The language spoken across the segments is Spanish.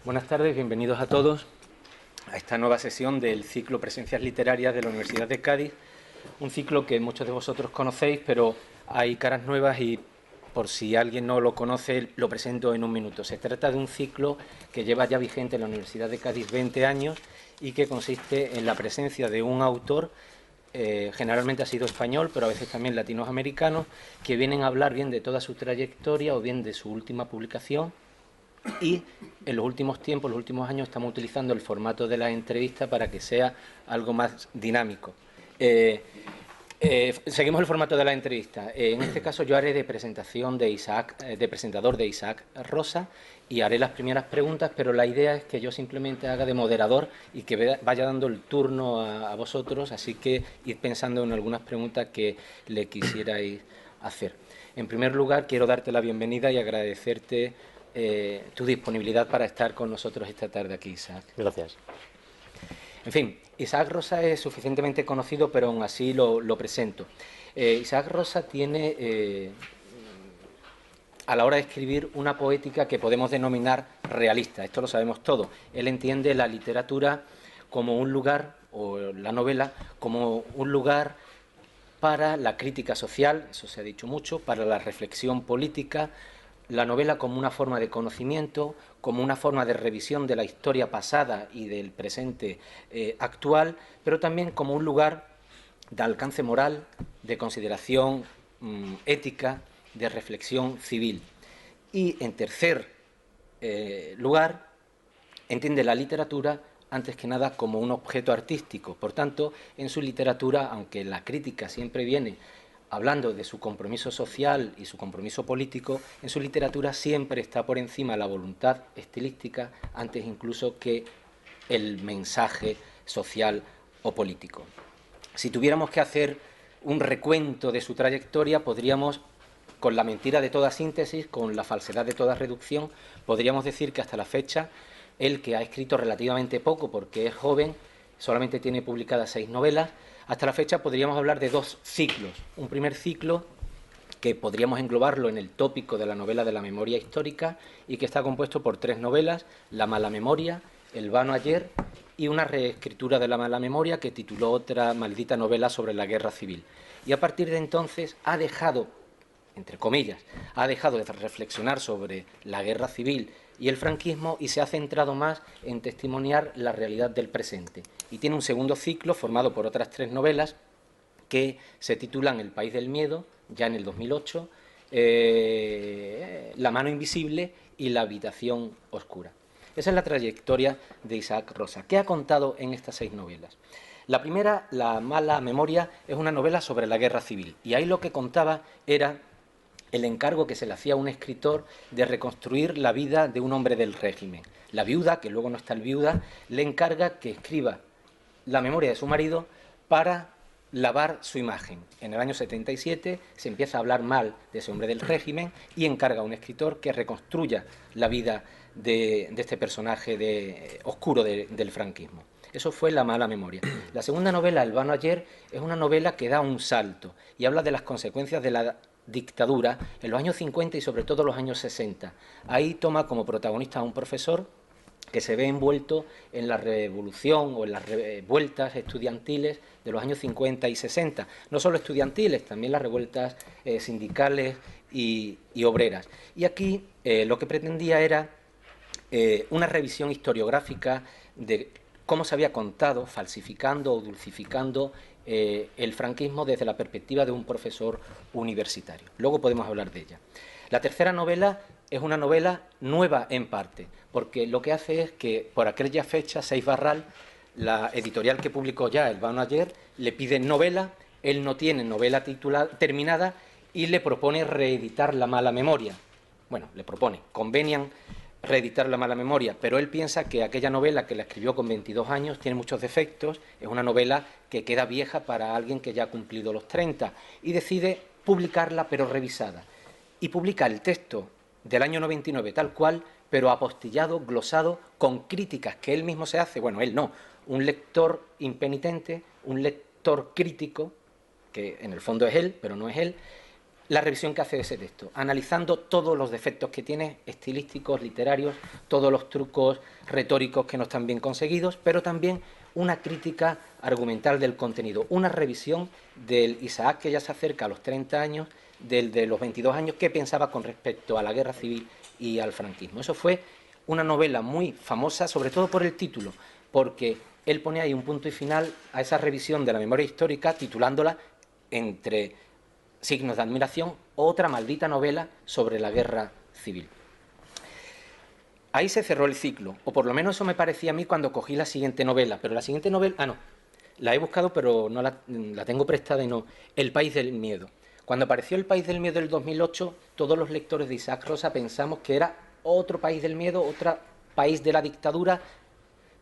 Buenas tardes, bienvenidos a todos a esta nueva sesión del ciclo Presencias Literarias de la Universidad de Cádiz. Un ciclo que muchos de vosotros conocéis, pero hay caras nuevas y por si alguien no lo conoce, lo presento en un minuto. Se trata de un ciclo que lleva ya vigente en la Universidad de Cádiz 20 años y que consiste en la presencia de un autor, generalmente ha sido español, pero a veces también latinoamericano, que vienen a hablar bien de toda su trayectoria o bien de su última publicación. Y en los últimos tiempos, los últimos años, estamos utilizando el formato de la entrevista para que sea algo más dinámico. Seguimos el formato de la entrevista. En este caso yo haré de presentación de Isaac, de presentador de Isaac Rosa, y haré las primeras preguntas, pero la idea es que yo simplemente haga de moderador y que vaya dando el turno a vosotros, así que id pensando en algunas preguntas que le quisierais hacer. En primer lugar, quiero darte la bienvenida y agradecerte tu disponibilidad para estar con nosotros esta tarde aquí, Isaac. Gracias. En fin, Isaac Rosa es suficientemente conocido, pero aún así lo presento. Isaac Rosa tiene, a la hora de escribir, una poética que podemos denominar realista. Esto lo sabemos todos. Él entiende la literatura como un lugar, o la novela, como un lugar para la crítica social, eso se ha dicho mucho, para la reflexión política, la novela como una forma de conocimiento, como una forma de revisión de la historia pasada y del presente actual, pero también como un lugar de alcance moral, de consideración ética, de reflexión civil. Y en tercer lugar, entiende la literatura antes que nada como un objeto artístico. Por tanto, en su literatura, aunque la crítica siempre viene hablando de su compromiso social y su compromiso político, en su literatura siempre está por encima la voluntad estilística antes incluso que el mensaje social o político. Si tuviéramos que hacer un recuento de su trayectoria, podríamos, con la mentira de toda síntesis, con la falsedad de toda reducción, podríamos decir que hasta la fecha, él, que ha escrito relativamente poco porque es joven, solamente tiene publicadas 6 novelas, hasta la fecha podríamos hablar de 2 ciclos. Un primer ciclo que podríamos englobarlo en el tópico de la novela de la memoria histórica y que está compuesto por 3 novelas: La mala memoria, El vano ayer y una reescritura de La mala memoria que tituló otra maldita novela sobre la guerra civil. Y a partir de entonces ha dejado, entre comillas, ha dejado de reflexionar sobre la guerra civil y el franquismo y se ha centrado más en testimoniar la realidad del presente. Y tiene un segundo ciclo formado por otras 3 novelas que se titulan El país del miedo, ya en el 2008, La mano invisible y La habitación oscura. Esa es la trayectoria de Isaac Rosa. ¿Qué ha contado en estas 6 novelas? La primera, La mala memoria, es una novela sobre la guerra civil y ahí lo que contaba era el encargo que se le hacía a un escritor de reconstruir la vida de un hombre del régimen. La viuda, que luego no está el viuda, le encarga que escriba la memoria de su marido para lavar su imagen. En el año 77 se empieza a hablar mal de ese hombre del régimen y encarga a un escritor que reconstruya la vida de este personaje oscuro del franquismo. Eso fue La mala memoria. La segunda novela, El vano ayer, es una novela que da un salto y habla de las consecuencias de la dictadura en los años 50 y sobre todo los años 60. Ahí toma como protagonista a un profesor que se ve envuelto en la revolución o en las revueltas estudiantiles de los años 50 y 60. No solo estudiantiles, también las revueltas sindicales y obreras. Y aquí lo que pretendía era una revisión historiográfica de cómo se había contado, falsificando o dulcificando el franquismo desde la perspectiva de un profesor universitario. Luego podemos hablar de ella. La tercera novela es una novela nueva en parte, porque lo que hace es que por aquella fecha, Seix Barral, la editorial que publicó ya El vano ayer, le pide novela, él no tiene novela terminada y le propone reeditar La mala memoria. Bueno, le propone, convenian reeditar La mala memoria, pero él piensa que aquella novela que la escribió con 22 años tiene muchos defectos, es una novela que queda vieja para alguien que ya ha cumplido los 30 y decide publicarla pero revisada. Y publica el texto del año 99 tal cual, pero apostillado, glosado, con críticas que él mismo se hace, bueno, él no, un lector impenitente, un lector crítico, que en el fondo es él, pero no es él, la revisión que hace de ese texto, analizando todos los defectos que tiene, estilísticos, literarios, todos los trucos retóricos que no están bien conseguidos, pero también una crítica argumental del contenido, una revisión del Isaac que ya se acerca a los 30 años, del de los 22 años, que pensaba con respecto a la guerra civil y al franquismo. Eso fue una novela muy famosa, sobre todo por el título, porque él pone ahí un punto y final a esa revisión de la memoria histórica, titulándola, entre signos de admiración, otra maldita novela sobre la guerra civil. Ahí se cerró el ciclo, o por lo menos eso me parecía a mí cuando cogí la siguiente novela, pero la siguiente novela, no, la he buscado pero no la tengo prestada y no, El país del miedo. Cuando apareció El país del miedo en el 2008, todos los lectores de Isaac Rosa pensamos que era otro país del miedo, otro país de la dictadura,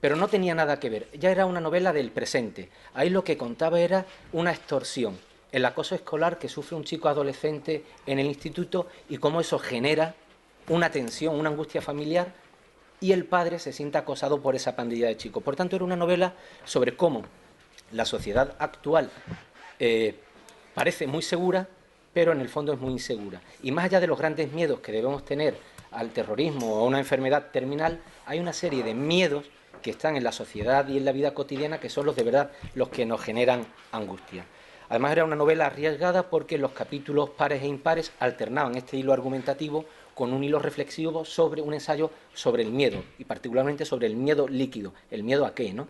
pero no tenía nada que ver, ya era una novela del presente. Ahí lo que contaba era una extorsión, el acoso escolar que sufre un chico adolescente en el instituto y cómo eso genera una tensión, una angustia familiar, y el padre se siente acosado por esa pandilla de chicos. Por tanto, era una novela sobre cómo la sociedad actual parece muy segura, pero en el fondo es muy insegura. Y más allá de los grandes miedos que debemos tener al terrorismo o a una enfermedad terminal, hay una serie de miedos que están en la sociedad y en la vida cotidiana que son los de verdad los que nos generan angustia. Además era una novela arriesgada porque los capítulos pares e impares alternaban este hilo argumentativo con un hilo reflexivo sobre un ensayo sobre el miedo, y particularmente sobre el miedo líquido. ¿El miedo a qué, no?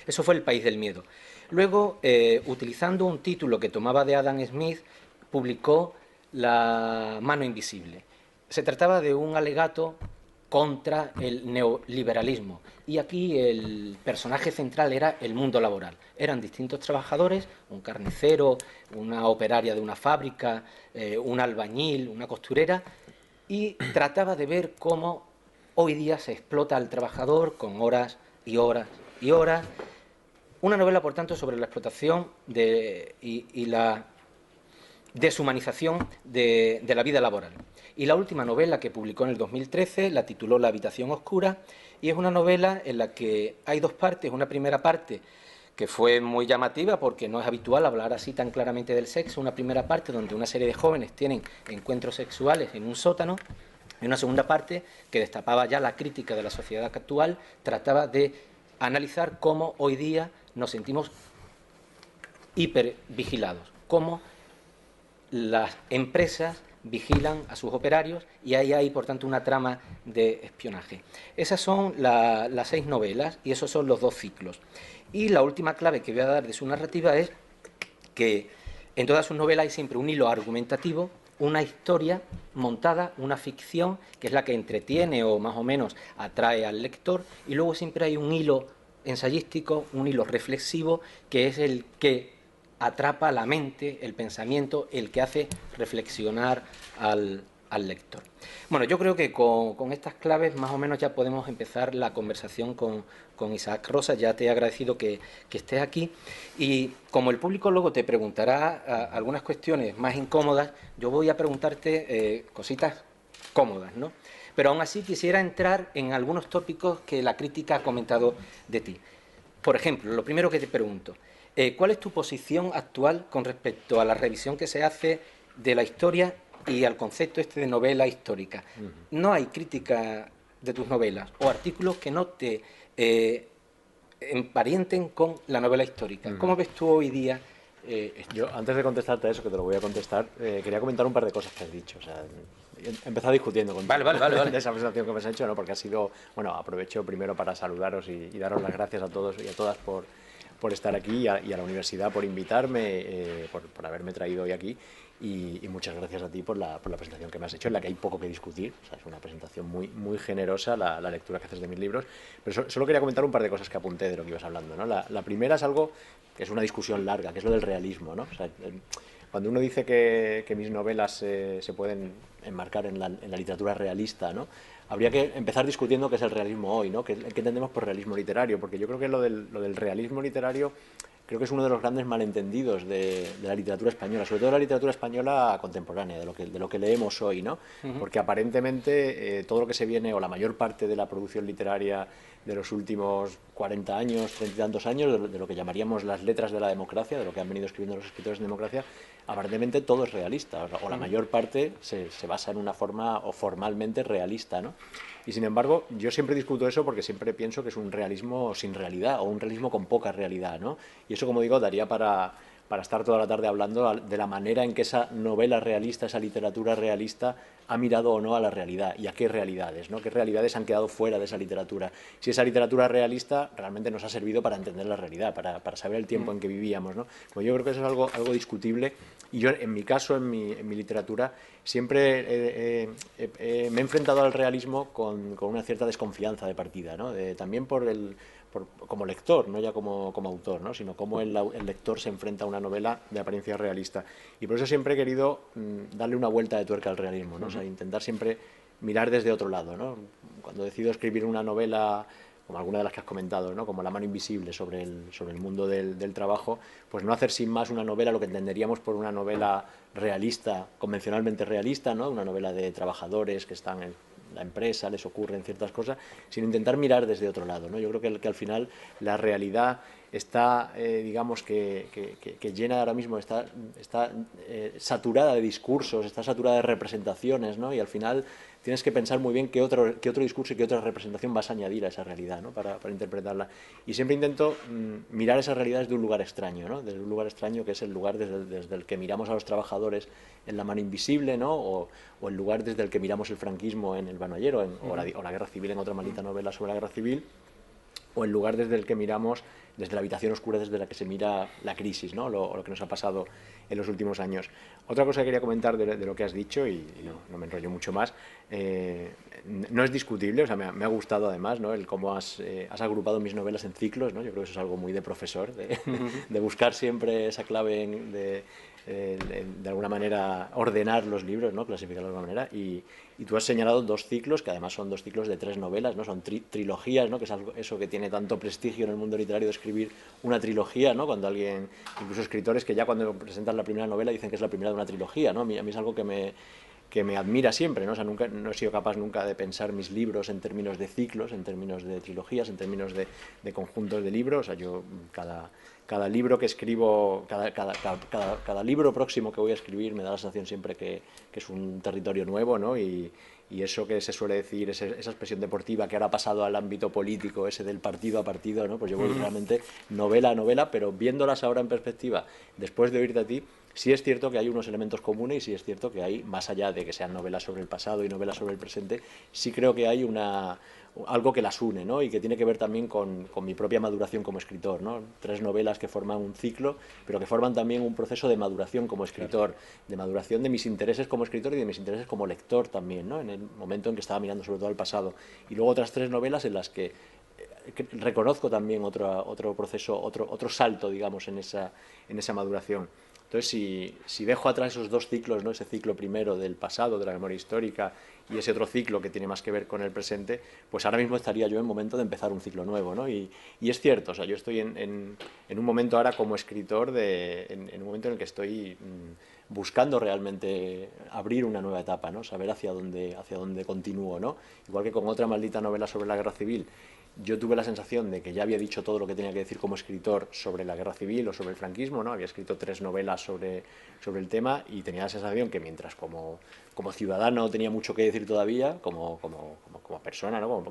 Eso fue El país del miedo. Luego, utilizando un título que tomaba de Adam Smith, publicó La mano invisible. Se trataba de un alegato contra el neoliberalismo, y aquí el personaje central era el mundo laboral. Eran distintos trabajadores, un carnicero, una operaria de una fábrica, un albañil, una costurera, y trataba de ver cómo hoy día se explota al trabajador con horas y horas y horas. Una novela, por tanto, sobre la explotación y la deshumanización de la vida laboral. Y la última novela que publicó en el 2013 la tituló La habitación oscura, y es una novela en la que hay dos partes. Una primera parte que fue muy llamativa porque no es habitual hablar así tan claramente del sexo, una primera parte donde una serie de jóvenes tienen encuentros sexuales en un sótano, y una segunda parte que destapaba ya la crítica de la sociedad actual, trataba de analizar cómo hoy día nos sentimos hipervigilados, cómo las empresas vigilan a sus operarios, y ahí hay, por tanto, una trama de espionaje. Esas son las 6 novelas y esos son los 2 ciclos. Y la última clave que voy a dar de su narrativa es que en todas sus novelas hay siempre un hilo argumentativo, una historia montada, una ficción, que es la que entretiene o más o menos atrae al lector, y luego siempre hay un hilo ensayístico, un hilo reflexivo, que es el que atrapa la mente, el pensamiento, el que hace reflexionar al lector. Bueno, yo creo que con estas claves más o menos ya podemos empezar la conversación con Isaac Rosa. Ya te he agradecido que estés aquí, y como el público luego te preguntará algunas cuestiones más incómodas, yo voy a preguntarte cositas cómodas, ¿no? Pero aún así quisiera entrar en algunos tópicos que la crítica ha comentado de ti. Por ejemplo, lo primero que te pregunto, ¿cuál es tu posición actual con respecto a la revisión que se hace de la historia y al concepto este de novela histórica? No hay crítica de tus novelas o artículos que no te emparenten con la novela histórica. ¿Cómo ves tú hoy día esto? Yo, antes de contestarte a eso, que te lo voy a contestar, quería comentar un par de cosas que has dicho. O sea, he empezado discutiendo contigo Vale. de esa presentación que me has hecho, ¿no? Porque ha sido, bueno, aprovecho primero para saludaros y daros las gracias a todos y a todas por estar aquí, y a la universidad por invitarme, por haberme traído hoy aquí, y muchas gracias a ti por la presentación que me has hecho, en la que hay poco que discutir. O sea, es una presentación muy generosa la lectura que haces de mis libros, pero solo quería comentar un par de cosas que apunté de lo que ibas hablando, ¿no? La primera es algo que es una discusión larga, que es lo del realismo, ¿no? O sea, cuando uno dice que mis novelas se pueden enmarcar en la literatura realista, ¿no? Habría que empezar discutiendo qué es el realismo hoy, ¿no? ¿Qué entendemos por realismo literario? Porque yo creo que lo del realismo literario creo que es uno de los grandes malentendidos de la literatura española, sobre todo de la literatura española contemporánea, de lo que leemos hoy, ¿no? Porque aparentemente todo lo que se viene, o la mayor parte de la producción literaria de los últimos 40 años, 30 y tantos años, de lo que llamaríamos las letras de la democracia, de lo que han venido escribiendo los escritores de democracia, aparentemente todo es realista, o la mayor parte se basa en una forma o formalmente realista, ¿no? Y sin embargo, yo siempre discuto eso porque siempre pienso que es un realismo sin realidad o un realismo con poca realidad, ¿no? Y eso, como digo, daría para estar toda la tarde hablando de la manera en que esa novela realista, esa literatura realista ha mirado o no a la realidad y a qué realidades, ¿no? Qué realidades han quedado fuera de esa literatura. Si esa literatura realista realmente nos ha servido para entender la realidad, para saber el tiempo en que vivíamos, ¿no? Pues yo creo que eso es algo discutible y yo, en mi caso, en mi literatura, siempre me he enfrentado al realismo con una cierta desconfianza de partida, ¿no? También como lector, no ya como autor, ¿no? Sino como el lector se enfrenta a una novela de apariencia realista. Y por eso siempre he querido darle una vuelta de tuerca al realismo, ¿no? O sea, intentar siempre mirar desde otro lado, ¿no? Cuando decido escribir una novela como alguna de las que has comentado, ¿no? Como La mano invisible sobre el mundo del trabajo, pues no hacer sin más una novela, lo que entenderíamos por una novela realista, convencionalmente realista, ¿no? Una novela de trabajadores que están en la empresa, les ocurren ciertas cosas, sino intentar mirar desde otro lado, ¿no? Yo creo que al final la realidad está, digamos, que llena ahora mismo, está saturada de discursos, está saturada de representaciones, ¿no? Y al final tienes que pensar muy bien qué otro discurso y qué otra representación vas a añadir a esa realidad, ¿no? para interpretarla. Y siempre intento mirar esas realidades de un lugar extraño, ¿no? Desde un lugar extraño que es el lugar desde el que miramos a los trabajadores en La mano invisible, ¿no? O el lugar desde el que miramos el franquismo en El Banollero, o la guerra civil en otra maldita novela sobre la guerra civil, o el lugar desde el que miramos, desde la habitación oscura desde la que se mira la crisis, ¿no? Lo que nos ha pasado en los últimos años. Otra cosa que quería comentar de lo que has dicho, y no me enrollo mucho más, no es discutible, o sea, me ha gustado además, ¿no? El cómo has agrupado mis novelas en ciclos, ¿no? Yo creo que eso es algo muy de profesor, de buscar siempre esa clave de alguna manera ordenar los libros, ¿no? Clasificarlos de alguna manera, y tú has señalado dos ciclos, que además son dos ciclos de 3 novelas, ¿no? Son trilogías, ¿no? Que es eso que tiene tanto prestigio en el mundo literario de escribir una trilogía, ¿no? Cuando alguien, incluso escritores que ya cuando presentan la primera novela dicen que es la primera de una trilogía, ¿no? A mí es algo que me admira siempre, ¿no? O sea, no he sido capaz nunca de pensar mis libros en términos de ciclos, en términos de trilogías, en términos de conjuntos de libros. O sea, yo cada libro que escribo, cada libro próximo que voy a escribir me da la sensación siempre que es un territorio nuevo, ¿no? Y eso que se suele decir, esa expresión deportiva que ahora ha pasado al ámbito político, ese del partido a partido, ¿no? Pues yo voy realmente novela a novela, pero viéndolas ahora en perspectiva, después de oírte a ti, sí es cierto que hay unos elementos comunes y sí es cierto que hay, más allá de que sean novelas sobre el pasado y novelas sobre el presente, sí creo que hay algo que las une, ¿no? Y que tiene que ver también con mi propia maduración como escritor, ¿no? 3 novelas que forman un ciclo, pero que forman también un proceso de maduración como escritor, de maduración de mis intereses como escritor y de mis intereses como lector también, ¿no? En el momento en que estaba mirando sobre todo al pasado. Y luego otras 3 novelas en las que reconozco también otro proceso, otro salto, digamos, en esa maduración. Entonces, si dejo atrás esos 2 ciclos, ¿no? Ese ciclo primero del pasado, de la memoria histórica, y ese otro ciclo que tiene más que ver con el presente, pues ahora mismo estaría yo en momento de empezar un ciclo nuevo, ¿no? Y es cierto, o sea, yo estoy en un momento ahora como escritor, en un momento en el que estoy buscando realmente abrir una nueva etapa, ¿no? Saber hacia dónde continúo, ¿no? Igual que con otra maldita novela sobre la guerra civil, yo tuve la sensación de que ya había dicho todo lo que tenía que decir como escritor sobre la guerra civil o sobre el franquismo, ¿no? Había escrito 3 novelas sobre el tema y tenía la sensación que mientras como ciudadano tenía mucho que decir todavía, como persona, ¿no?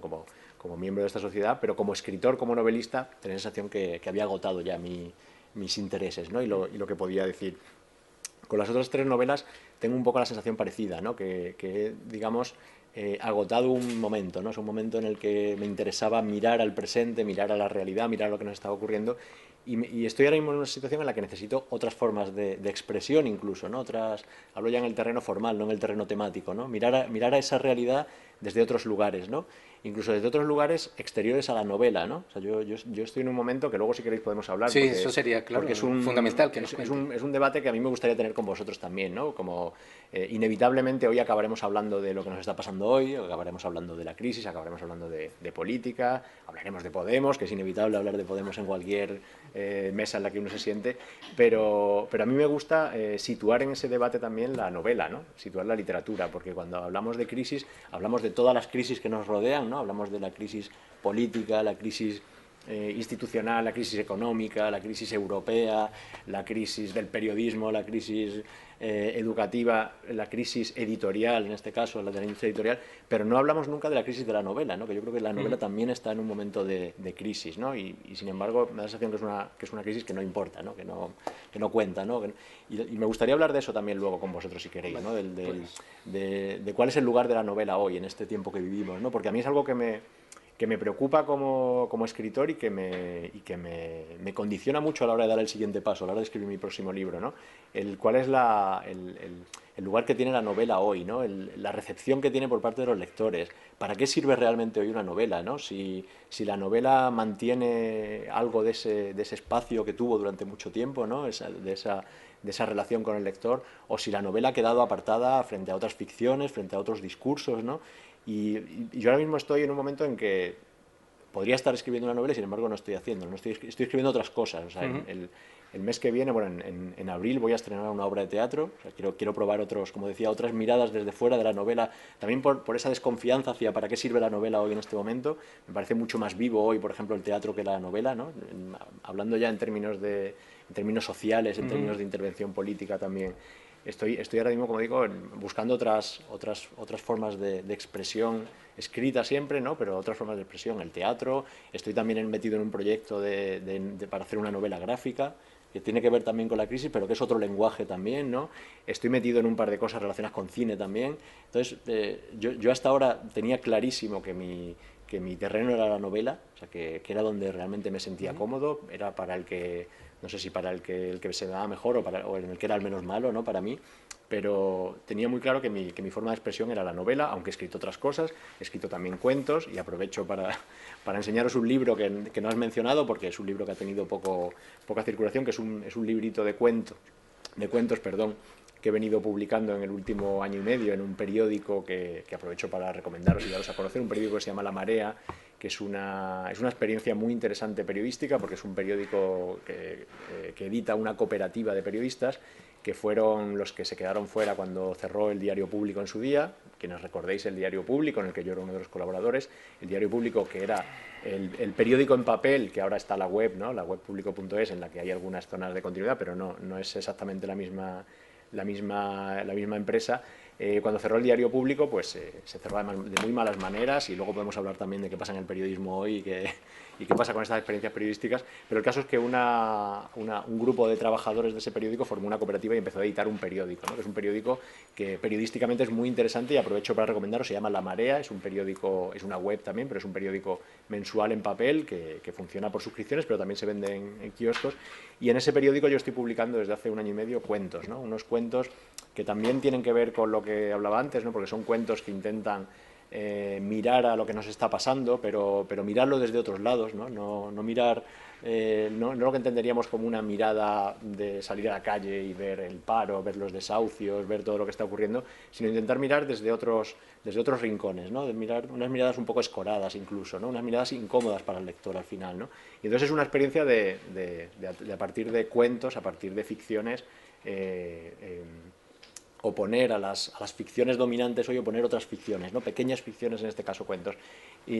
Como miembro de esta sociedad, pero como escritor, como novelista, tenía la sensación que había agotado ya mis intereses, ¿no? Y lo que podía decir. Con las otras 3 novelas tengo un poco la sensación parecida, ¿no? Que digamos, agotado un momento, ¿no? Es un momento en el que me interesaba mirar al presente, mirar a la realidad, mirar lo que nos estaba ocurriendo y estoy ahora mismo en una situación en la que necesito otras formas de expresión incluso, ¿no? Hablo ya en el terreno formal, no en el terreno temático, ¿no? Mirar a esa realidad desde otros lugares, ¿no? Incluso desde otros lugares exteriores a la novela, ¿no? O sea, yo estoy en un momento que luego si queréis podemos hablar Sí, porque, eso sería, claro, porque fundamental que nos es cuente. un debate que a mí me gustaría tener con vosotros también, ¿no? Como inevitablemente hoy acabaremos hablando de lo que nos está pasando hoy, acabaremos hablando de la crisis, acabaremos hablando de política, hablaremos de Podemos, que es inevitable hablar de Podemos en cualquier mesa en la que uno se siente, pero a mí me gusta situar en ese debate también la novela, ¿no? Situar la literatura, porque cuando hablamos de crisis, hablamos de todas las crisis que nos rodean, ¿no? Hablamos de la crisis política, la crisis institucional, la crisis económica, la crisis europea, la crisis del periodismo, la crisis educativa, la crisis editorial, en este caso, la de la industria editorial, pero no hablamos nunca de la crisis de la novela, ¿no? Que yo creo que la novela también está en un momento de crisis, ¿no? Y sin embargo me da la sensación que es una crisis que no importa, ¿no? Que no cuenta, ¿no? Y me gustaría hablar de eso también luego con vosotros, si queréis, ¿no? De cuál es el lugar de la novela hoy, en este tiempo que vivimos, ¿no? Porque a mí es algo que me preocupa como escritor y que me condiciona mucho a la hora de dar el siguiente paso, a la hora de escribir mi próximo libro, ¿no? ¿Cuál es el lugar que tiene la novela hoy, ¿no? La recepción que tiene por parte de los lectores? ¿Para qué sirve realmente hoy una novela, ¿no? Si la novela mantiene algo de ese espacio que tuvo durante mucho tiempo, ¿no? De esa relación con el lector, o si la novela ha quedado apartada frente a otras ficciones, frente a otros discursos, ¿no? Y yo ahora mismo estoy en un momento en que podría estar escribiendo una novela y sin embargo no estoy haciendo, estoy escribiendo otras cosas. O sea, el mes que viene, bueno, en abril voy a estrenar una obra de teatro. O sea, quiero probar como decía, otras miradas desde fuera de la novela, también por esa desconfianza hacia para qué sirve la novela hoy en este momento. Me parece mucho más vivo hoy, por ejemplo, el teatro que la novela, ¿no? Hablando ya en términos sociales, en términos de intervención política también. Estoy ahora mismo, como digo, buscando otras formas de expresión, escrita siempre, ¿no? Pero otras formas de expresión, el teatro. Estoy también metido en un proyecto para hacer una novela gráfica, que tiene que ver también con la crisis, pero que es otro lenguaje también, ¿no? Estoy metido en un par de cosas relacionadas con cine también. Entonces, yo hasta ahora tenía clarísimo que mi terreno era la novela, o sea, que era donde realmente me sentía cómodo, era para el que, no sé si para el que se me daba mejor o en el que era el menos malo, ¿no? Para mí, pero tenía muy claro que mi forma de expresión era la novela, aunque he escrito otras cosas, he escrito también cuentos, y aprovecho para enseñaros un libro que no has mencionado, porque es un libro que ha tenido poca circulación, que es un librito de cuentos, que he venido publicando en el último año y medio en un periódico que aprovecho para recomendaros y daros a conocer, un periódico que se llama La Marea, que es una experiencia muy interesante periodística, porque es un periódico que edita una cooperativa de periodistas, que fueron los que se quedaron fuera cuando cerró el Diario Público en su día. Quienes recordéis el Diario Público, en el que yo era uno de los colaboradores, el Diario Público, que era el periódico en papel, que ahora está la web, ¿no? La web público.es, en la que hay algunas zonas de continuidad, pero no es exactamente la misma empresa. Cuando cerró el Diario Público, pues se cerró de muy malas maneras, y luego podemos hablar también de qué pasa en el periodismo hoy y qué pasa con estas experiencias periodísticas, pero el caso es que un grupo de trabajadores de ese periódico formó una cooperativa y empezó a editar un periódico, ¿no? Que es un periódico que periodísticamente es muy interesante, y aprovecho para recomendaros. Se llama La Marea, es un periódico, es una web también, pero es un periódico mensual en papel que funciona por suscripciones, pero también se vende en kioscos, y en ese periódico yo estoy publicando desde hace un año y medio cuentos, ¿no? Unos cuentos que también tienen que ver con lo que hablaba antes, ¿no? Porque son cuentos que intentan mirar a lo que nos está pasando, pero mirarlo desde otros lados, ¿no? No mirar, no lo que entenderíamos como una mirada de salir a la calle y ver el paro, ver los desahucios, ver todo lo que está ocurriendo, sino intentar mirar desde otros rincones, ¿no? De mirar unas miradas un poco escoradas incluso, ¿no? Unas miradas incómodas para el lector al final, ¿no? Y entonces es una experiencia de a partir de cuentos, a partir de ficciones, oponer a las ficciones dominantes hoy, oponer otras ficciones, ¿no? Pequeñas ficciones, en este caso cuentos. Y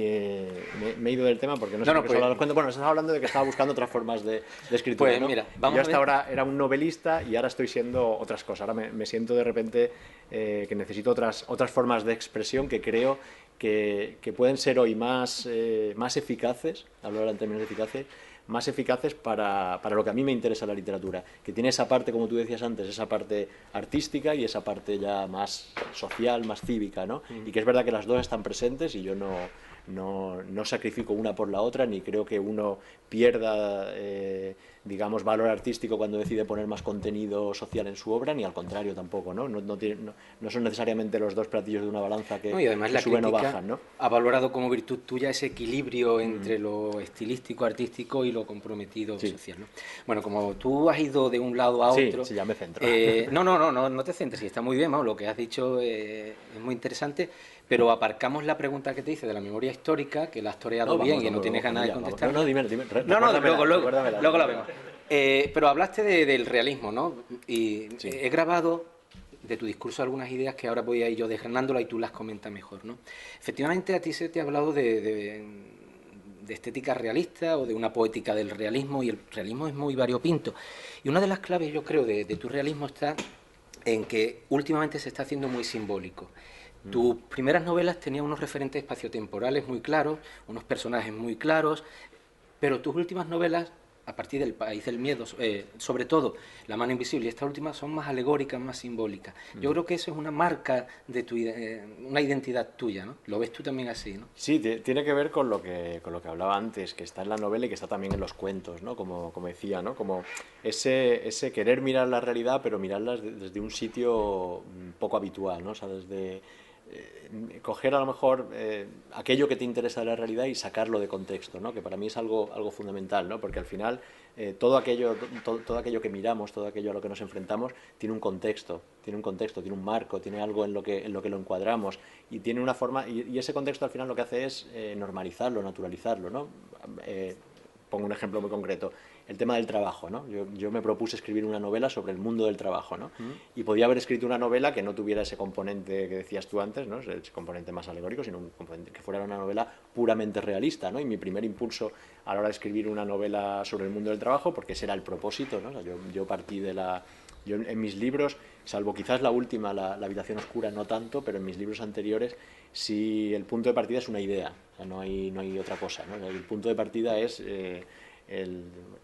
me he ido del tema porque no sé por qué los cuentos. Bueno, estaba hablando de que estaba buscando otras formas de escritura, pues, ¿no? Mira, yo hasta ahora era un novelista y ahora estoy siendo otras cosas. Ahora me siento de repente que necesito otras formas de expresión que creo que pueden ser hoy más eficaces, hablo ahora en términos eficaces, más eficaces para lo que a mí me interesa la literatura, que tiene esa parte, como tú decías antes, esa parte artística y esa parte ya más social, más cívica, ¿no? Y que es verdad que las dos están presentes, y yo no sacrifico una por la otra, ni creo que uno pierda, digamos, valor artístico cuando decide poner más contenido social en su obra, ni al contrario tampoco, ¿no? No son necesariamente los dos platillos de una balanza que, y además que suben o bajan, ¿no? Ha valorado como virtud tuya ese equilibrio entre lo estilístico, artístico y lo comprometido social, ¿no? Bueno, como tú has ido de un lado a otro... Sí, ya me centro. No te centres, sí, está muy bien, vamos, lo que has dicho es muy interesante, pero aparcamos la pregunta que te hice de la memoria histórica, que la has toreado bien y no tienes ganas de contestar. Dime. Luego la vemos. Pero hablaste del realismo, ¿no? Y he grabado de tu discurso algunas ideas que ahora voy a ir yo desgranándolas y tú las comentas mejor, ¿no? Efectivamente, a ti se te ha hablado de estética realista o de una poética del realismo, y el realismo es muy variopinto. Y una de las claves, yo creo, de tu realismo está en que últimamente se está haciendo muy simbólico. Tus primeras novelas tenían unos referentes espaciotemporales muy claros, unos personajes muy claros, pero tus últimas novelas, a partir del País del Miedo, sobre todo La mano invisible, y estas últimas son más alegóricas, más simbólicas. Yo creo que eso es una marca de una identidad tuya, ¿no? Lo ves tú también así, ¿no? Sí, tiene que ver con lo que hablaba antes, que está en la novela y que está también en los cuentos, ¿no? Como decía, ¿no? Como ese querer mirar la realidad, pero mirarla desde un sitio poco habitual, ¿no? O sea, desde coger a lo mejor aquello que te interesa de la realidad y sacarlo de contexto, ¿no? Que para mí es algo fundamental, ¿no? Porque al final todo aquello que miramos, todo aquello a lo que nos enfrentamos, tiene un contexto, tiene un marco, tiene algo en lo que lo encuadramos y tiene una forma, y ese contexto al final lo que hace es normalizarlo, naturalizarlo, ¿no? Pongo un ejemplo muy concreto, el tema del trabajo, ¿no? Yo me propuse escribir una novela sobre el mundo del trabajo, ¿no? Y podía haber escrito una novela que no tuviera ese componente que decías tú antes, ¿no? Ese componente más alegórico, sino un componente que fuera una novela puramente realista, ¿no? Y mi primer impulso a la hora de escribir una novela sobre el mundo del trabajo, porque ese era el propósito, ¿no? O sea, yo partí de la... Yo en mis libros, salvo quizás la última, la habitación oscura, no tanto, pero en mis libros anteriores sí el punto de partida es una idea, o sea, no hay otra cosa, ¿no? El punto de partida es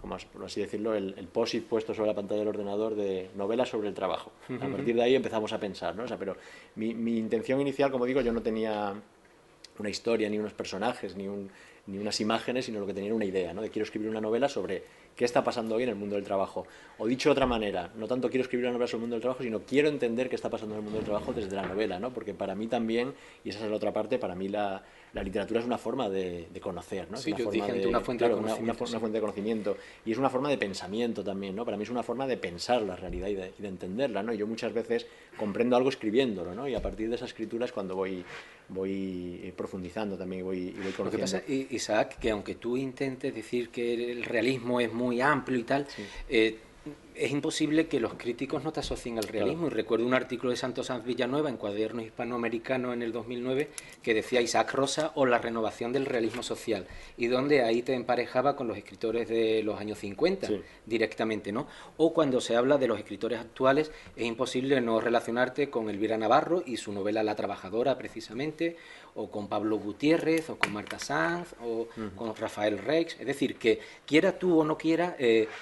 como por así decirlo, el post-it puesto sobre la pantalla del ordenador de novelas sobre el trabajo. A partir de ahí empezamos a pensar, ¿no? O sea, pero mi intención inicial, como digo, yo no tenía una historia, ni unos personajes, ni unas imágenes, sino lo que tenía era una idea, ¿no? De quiero escribir una novela sobre qué está pasando hoy en el mundo del trabajo. O dicho de otra manera, no tanto quiero escribir una novela sobre el mundo del trabajo, sino quiero entender qué está pasando en el mundo del trabajo desde la novela, ¿no? Porque para mí también, y esa es la otra parte, para mí la literatura es una forma de conocer, ¿no? Es Sí, una yo forma dije de, una fuente de claro, conocimiento. una fuente de conocimiento. Y es una forma de pensamiento también, ¿no? Para mí es una forma de pensar la realidad y de entenderla, ¿no? Y yo muchas veces comprendo algo escribiéndolo, ¿no? Y a partir de esa escritura es cuando voy profundizando también y voy Lo que conociendo. pasa, Isaac, que aunque tú intentes decir que el realismo es muy amplio y tal, Sí, es imposible que los críticos no te asocien al claro. realismo. Y recuerdo un artículo de Santos Sanz Villanueva en Cuadernos Hispanoamericanos en el 2009 que decía Isaac Rosa o la renovación del realismo social, y donde ahí te emparejaba con los escritores de los años 50 Sí. directamente, ¿no? O cuando se habla de los escritores actuales, es imposible no relacionarte con Elvira Navarro y su novela La Trabajadora, precisamente, o con Pablo Gutiérrez, o con Marta Sanz, o con Rafael Reix. Es decir, que quiera tú o no quiera,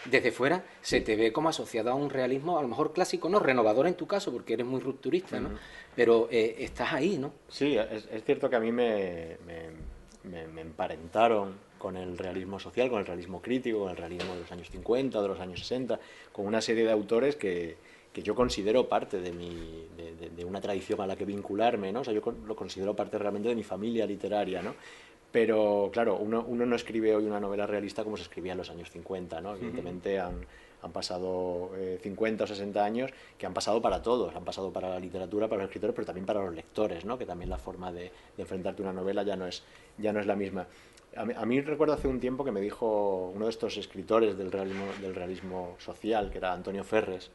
desde fuera se Sí. te ve como asociado a un realismo, a lo mejor clásico, no, renovador en tu caso, porque eres muy rupturista, ¿no? Pero estás ahí, ¿no? Sí, es cierto que a mí me emparentaron con el realismo social, con el realismo crítico, con el realismo de los años 50, de los años 60, con una serie de autores que yo considero parte de una tradición a la que vincularme, ¿no? O sea, lo considero parte realmente de mi familia literaria, ¿no? Pero claro, uno no escribe hoy una novela realista como se escribía en los años 50, ¿no? Evidentemente han pasado 50 o 60 años que han pasado para todos, han pasado para la literatura, para los escritores, pero también para los lectores, ¿no? Que también la forma de enfrentarte a una novela ya no es la misma. A mí recuerdo hace un tiempo que me dijo uno de estos escritores del realismo social, que era Antonio Ferres.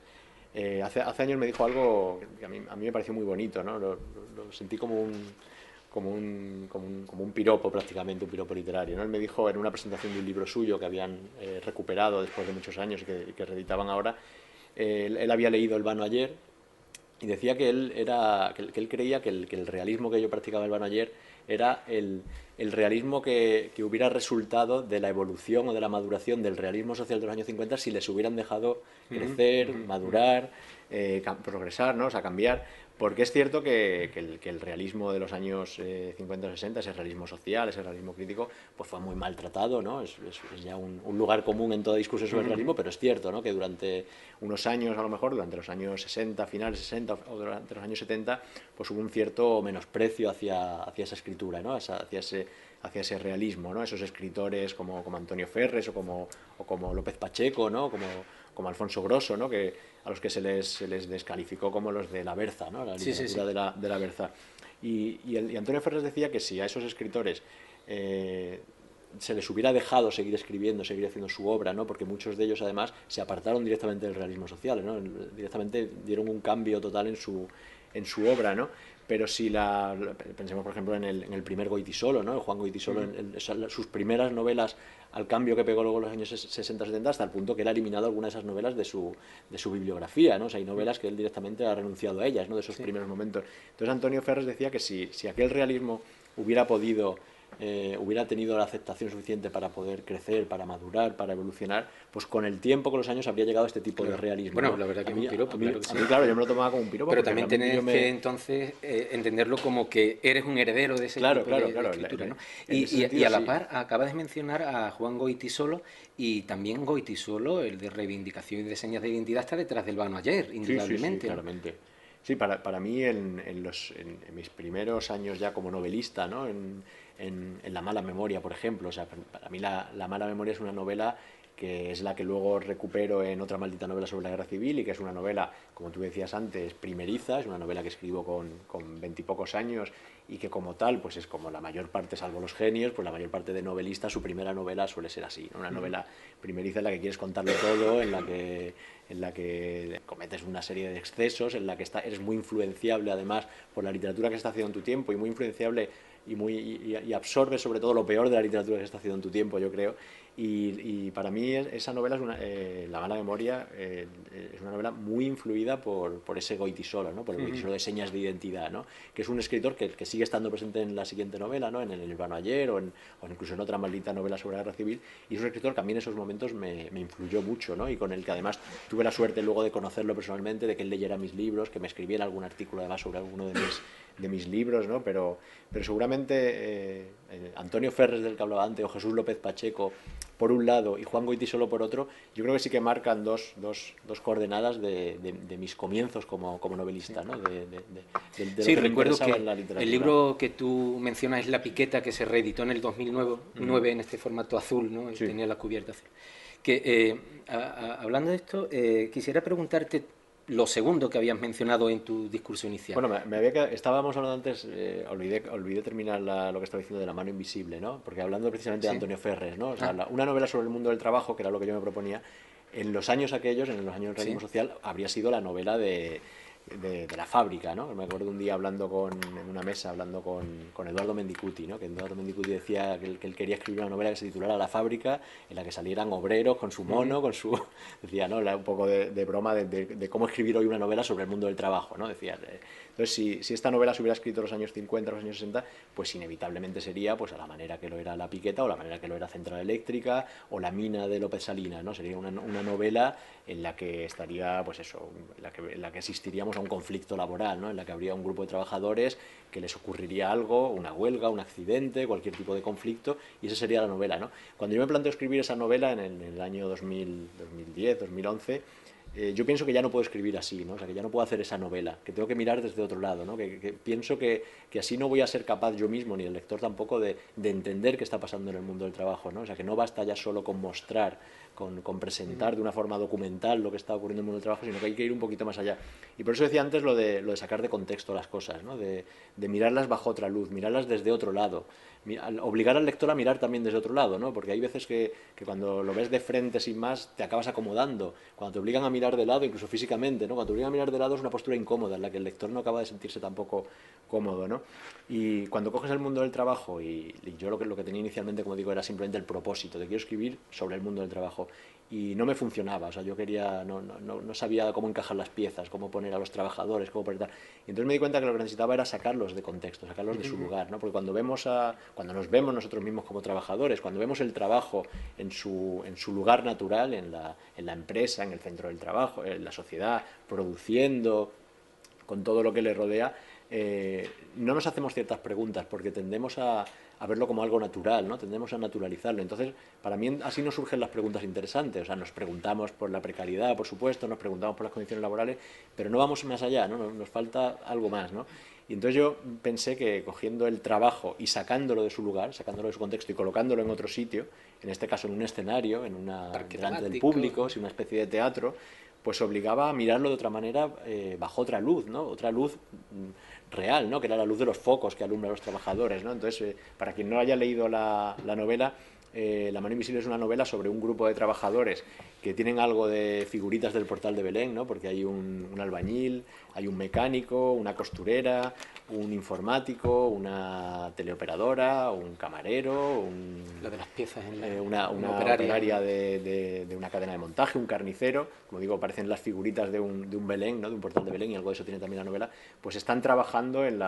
Hace años me dijo algo que a mí me pareció muy bonito, ¿no? Lo sentí como un piropo prácticamente, un piropo literario, ¿no? Él me dijo en una presentación de un libro suyo que habían recuperado después de muchos años y que reeditaban ahora, él había leído El vano ayer y decía que él creía que el realismo que yo practicaba el vano ayer era el realismo que hubiera resultado de la evolución o de la maduración del realismo social de los años 50 si les hubieran dejado crecer, madurar, progresar, ¿no? O sea, cambiar. Porque es cierto que el realismo de los años 50 o 60, ese realismo social, ese realismo crítico, pues fue muy maltratado, ¿no? Es ya un lugar común en toda discusión sobre el realismo, pero es cierto, ¿no? Que durante unos años, a lo mejor, durante los años 60, finales 60 o durante los años 70, pues hubo un cierto menosprecio hacia esa escritura, ¿no? Hacia ese realismo, ¿no? Esos escritores como Antonio Ferres o como López Pacheco, ¿no? Como Alfonso Grosso, ¿no? A los que se les descalificó como los de la Berza, ¿no? La Sí, sí, literatura sí. de la Berza. Y Antonio Ferres decía que si a esos escritores se les hubiera dejado seguir escribiendo, seguir haciendo su obra, ¿no? Porque muchos de ellos además se apartaron directamente del realismo social, ¿no? Directamente dieron un cambio total en su obra, ¿no? Pero si pensemos, por ejemplo, en el primer Goytisolo, ¿no? El Juan Goytisolo, sus primeras novelas, al cambio que pegó luego en los años 60-70, hasta el punto que él ha eliminado algunas de esas novelas de su bibliografía, ¿no? O sea, hay novelas que él directamente ha renunciado a ellas, ¿no? De esos primeros momentos. Entonces Antonio Ferres decía que si aquel realismo hubiera podido hubiera tenido la aceptación suficiente para poder crecer, para madurar, para evolucionar, pues con el tiempo, con los años, habría llegado a este tipo de realismo. Bueno, ¿no? la verdad que es un piropo, claro que sí. A mí, claro, yo me lo tomaba como un piropo. Pero también tienes que entonces entenderlo como que eres un heredero de ese tipo de escritura, ¿no? Y a la par, acabas de mencionar a Juan Goytisolo, y también Goytisolo, el de reivindicación y de señas de identidad, está detrás del Vano Ayer, indudablemente. Sí, claramente. Sí, para mí en mis primeros años ya como novelista, ¿no? En La mala memoria, por ejemplo. O sea, para mí la mala memoria es una novela que es la que luego recupero en Otra maldita novela sobre la guerra civil, y que es una novela, como tú decías antes, primeriza, es una novela que escribo con 20 y pocos años, y que como tal, pues es como la mayor parte, salvo los genios, pues la mayor parte de novelistas, su primera novela suele ser así, ¿no? Una novela primeriza en la que quieres contarlo todo, en la que cometes una serie de excesos, en la que eres muy influenciable además por la literatura que se está haciendo en tu tiempo, y muy influenciable y absorbe sobre todo lo peor de la literatura que se está haciendo en tu tiempo, yo creo. Y para mí esa novela, La mala memoria, es una novela muy influida por ese Goytisolo, ¿no? Por el Goytisolo de señas de identidad, ¿no? Que es un escritor que sigue estando presente en la siguiente novela, ¿no? En El Vano Ayer, o incluso en otra maldita novela sobre la guerra civil, y es un escritor que a mí en esos momentos me influyó mucho, ¿no? Y con el que además tuve la suerte luego de conocerlo personalmente, de que él leyera mis libros, que me escribiera algún artículo además sobre alguno de mis libros, ¿no? Pero seguramente Antonio Ferres, del que hablaba antes, o Jesús López Pacheco por un lado y Juan Goytisolo por otro, yo creo que sí que marcan dos coordenadas de mis comienzos como novelista, ¿no? De sí, lo que recuerdo que en la literatura. el libro que tú mencionas es La Piqueta, que se reeditó en el 2009 en este formato azul, ¿no? Sí. Tenía la cubierta azul. Que, hablando de esto, quisiera preguntarte lo segundo que habías mencionado en tu discurso inicial. Bueno, estábamos hablando antes, olvidé terminar lo que estaba diciendo de La mano invisible, ¿no? Porque hablando precisamente de Antonio Ferres, ¿no? O sea, una novela sobre el mundo del trabajo, que era lo que yo me proponía, en los años aquellos, en los años del realismo social, habría sido la novela de La fábrica, ¿no? Me acuerdo un día en una mesa hablando con Eduardo Mendicuti, ¿no? Que Eduardo Mendicuti decía que él quería escribir una novela que se titulara La fábrica, en la que salieran obreros con su mono, decía, ¿no? Un poco de broma de cómo escribir hoy una novela sobre el mundo del trabajo, ¿no? Decía, entonces si esta novela se hubiera escrito en los años 50, los años 60, pues inevitablemente sería pues a la manera que lo era La Piqueta, o la manera que lo era Central Eléctrica, o La mina de López Salinas, ¿no? Sería una novela en la que estaría, pues eso, en la que asistiríamos a un conflicto laboral, ¿no? En la que habría un grupo de trabajadores que les ocurriría algo, una huelga, un accidente, cualquier tipo de conflicto, y esa sería la novela, ¿no? Cuando yo me planteo escribir esa novela en el año 2010, 2011, yo pienso que ya no puedo escribir así, ¿no? O sea, que ya no puedo hacer esa novela, que tengo que mirar desde otro lado, ¿no? Que pienso que así no voy a ser capaz yo mismo, ni el lector tampoco, de entender qué está pasando en el mundo del trabajo, ¿no? O sea, que no basta ya solo con mostrar, con presentar de una forma documental lo que está ocurriendo en el mundo del trabajo, sino que hay que ir un poquito más allá. Y por eso decía antes lo de sacar de contexto las cosas, ¿no? De mirarlas bajo otra luz, mirarlas desde otro lado, obligar al lector a mirar también desde otro lado, ¿no? Porque hay veces que cuando lo ves de frente sin más te acabas acomodando, cuando te obligan a mirar de lado, incluso físicamente, ¿no? Cuando te obligan a mirar de lado es una postura incómoda en la que el lector no acaba de sentirse tampoco cómodo, ¿no? Y cuando coges el mundo del trabajo, y yo lo que tenía inicialmente, como digo, era simplemente el propósito de quiero escribir sobre el mundo del trabajo, y no me funcionaba, o sea, yo quería, no sabía cómo encajar las piezas, cómo poner a los trabajadores, cómo poner tal. Y entonces me di cuenta que lo que necesitaba era sacarlos de contexto, sacarlos de su lugar, ¿no? Porque cuando nos vemos nosotros mismos como trabajadores, cuando vemos el trabajo en su lugar natural, en la empresa, en el centro del trabajo, en la sociedad, produciendo, con todo lo que le rodea, no nos hacemos ciertas preguntas porque tendemos a verlo como algo natural, ¿no? Tendemos a naturalizarlo. Entonces, para mí así nos surgen las preguntas interesantes. O sea, nos preguntamos por la precariedad, por supuesto, nos preguntamos por las condiciones laborales, pero no vamos más allá, ¿no? Nos falta algo más, ¿no? Y entonces yo pensé que cogiendo el trabajo y sacándolo de su lugar, sacándolo de su contexto y colocándolo en otro sitio, en este caso en un escenario, delante del público, una especie de teatro, pues obligaba a mirarlo de otra manera, bajo otra luz, ¿no? Otra luz real, ¿no? Que era la luz de los focos que alumbran a los trabajadores, ¿no? Entonces, para quien no haya leído la novela, La mano invisible es una novela sobre un grupo de trabajadores que tienen algo de figuritas del Portal de Belén, ¿no? Porque hay un albañil, hay un mecánico, una costurera, un informático, una teleoperadora, un camarero, Lo de las piezas en una operaria de una cadena de montaje, un carnicero. Como digo, parecen las figuritas de un Belén, ¿no? De un Portal de Belén, y algo de eso tiene también la novela. Pues están trabajando en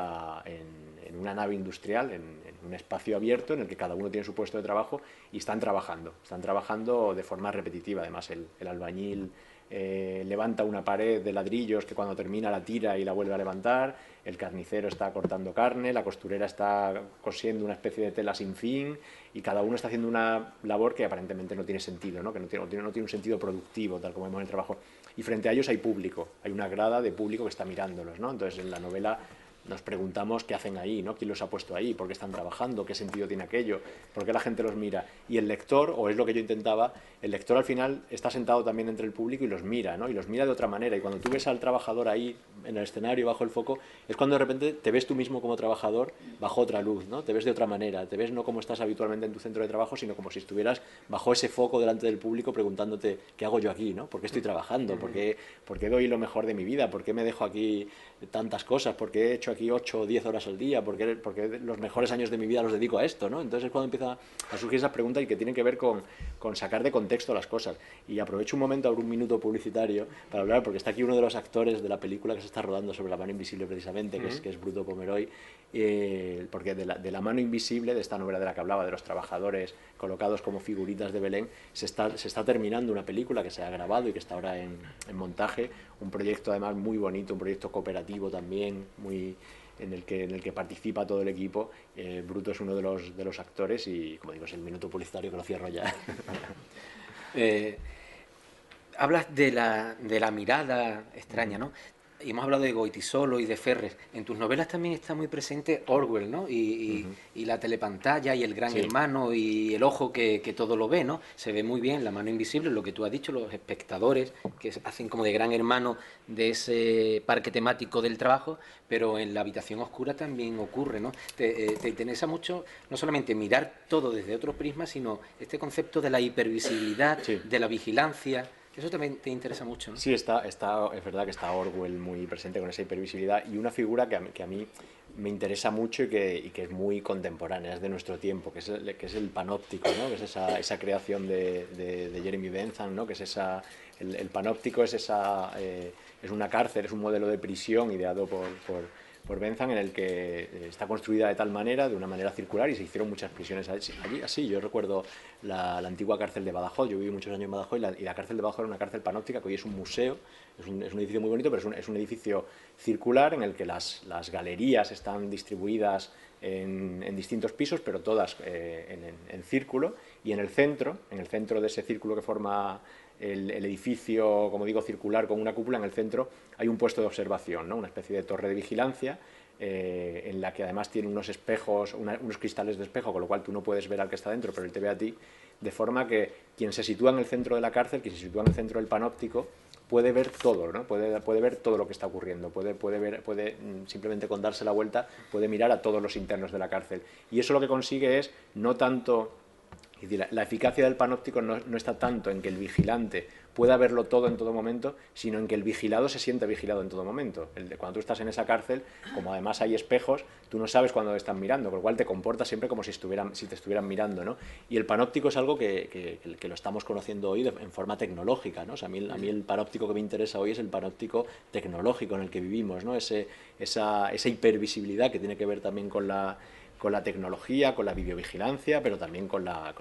una nave industrial, en un espacio abierto en el que cada uno tiene su puesto de trabajo y están trabajando de forma repetitiva. Además, el albañil levanta una pared de ladrillos que cuando termina la tira y la vuelve a levantar, el carnicero está cortando carne, la costurera está cosiendo una especie de tela sin fin, y cada uno está haciendo una labor que aparentemente no tiene sentido, ¿no? Que no tiene un sentido productivo, tal como vemos en el trabajo. Y frente a ellos hay público, hay una grada de público que está mirándolos, ¿no? Entonces, en la novela nos preguntamos qué hacen ahí, ¿no? ¿Quién los ha puesto ahí? ¿Por qué están trabajando? ¿Qué sentido tiene aquello? ¿Por qué la gente los mira? Y el lector, o es lo que yo intentaba, el lector al final está sentado también entre el público y los mira, ¿no? Y los mira de otra manera. Y cuando tú ves al trabajador ahí en el escenario, bajo el foco, es cuando de repente te ves tú mismo como trabajador bajo otra luz, ¿no? Te ves de otra manera, te ves no como estás habitualmente en tu centro de trabajo, sino como si estuvieras bajo ese foco delante del público preguntándote, ¿qué hago yo aquí, ¿no? ¿Por qué estoy trabajando? ¿Por qué doy lo mejor de mi vida? ¿Por qué me dejo aquí tantas cosas? ¿Por qué he hecho aquí 8 o 10 horas al día? ¿Por qué los mejores años de mi vida los dedico a esto, ¿no? Entonces es cuando empieza a surgir esas preguntas y que tienen que ver con sacar de contexto las cosas. Y aprovecho un momento, abro un minuto publicitario para hablar, porque está aquí uno de los actores de la película que se está rodando sobre la mano invisible precisamente, que es Bruto Pomeroy, porque de la mano invisible, de esta novela de la que hablaba, de los trabajadores colocados como figuritas de Belén, se está terminando una película que se ha grabado y que está ahora en montaje, un proyecto además muy bonito, un proyecto cooperativo también, en el que participa todo el equipo. Bruto es uno de los actores y, como digo, es el minuto publicitario que lo cierro ya. Hablas de la mirada extraña, ¿no? Y hemos hablado de Goytisolo y de Ferrer. En tus novelas también está muy presente Orwell, ¿no? Y la telepantalla y el gran hermano y el ojo que todo lo ve, ¿no? Se ve muy bien la mano invisible, lo que tú has dicho, los espectadores que hacen como de gran hermano de ese parque temático del trabajo, pero en la habitación oscura también ocurre, ¿no? Te interesa mucho no solamente mirar todo desde otro prisma, sino este concepto de la hipervisibilidad, de la vigilancia. Eso también te interesa mucho, ¿no? Sí, es verdad que está Orwell muy presente con esa hipervisibilidad, y una figura que a mí me interesa mucho y que es muy contemporánea, es de nuestro tiempo, que es el panóptico, ¿no? Que es esa creación de Jeremy Bentham, ¿no? Que es el panóptico es una cárcel, es un modelo de prisión ideado por Bentham, en el que está construida de una manera circular, y se hicieron muchas prisiones allí. Así, yo recuerdo la antigua cárcel de Badajoz. Yo viví muchos años en Badajoz, y la cárcel de Badajoz era una cárcel panóptica que hoy es un museo, es un edificio muy bonito, pero es un edificio circular en el que las galerías están distribuidas en distintos pisos, pero todas en círculo, y en el centro de ese círculo que forma el edificio, como digo, circular con una cúpula, en el centro hay un puesto de observación, ¿no? Una especie de torre de vigilancia, en la que además tiene unos espejos, unos cristales de espejo, con lo cual tú no puedes ver al que está dentro, pero él te ve a ti, de forma que quien se sitúa en el centro de la cárcel, quien se sitúa en el centro del panóptico, puede ver todo, ¿no? Puede ver todo lo que está ocurriendo, puede simplemente con darse la vuelta, puede mirar a todos los internos de la cárcel. Y eso lo que consigue es no tanto... Es decir, la eficacia del panóptico no está tanto en que el vigilante pueda verlo todo en todo momento, sino en que el vigilado se sienta vigilado en todo momento. Cuando tú estás en esa cárcel, como además hay espejos, tú no sabes cuándo te están mirando, con lo cual te comportas siempre como si te estuvieran mirando, ¿no? Y el panóptico es algo que lo estamos conociendo hoy en forma tecnológica, ¿no? O sea, a mí el panóptico que me interesa hoy es el panóptico tecnológico en el que vivimos, ¿no? Esa hipervisibilidad que tiene que ver también con la tecnología, con la videovigilancia, pero también con la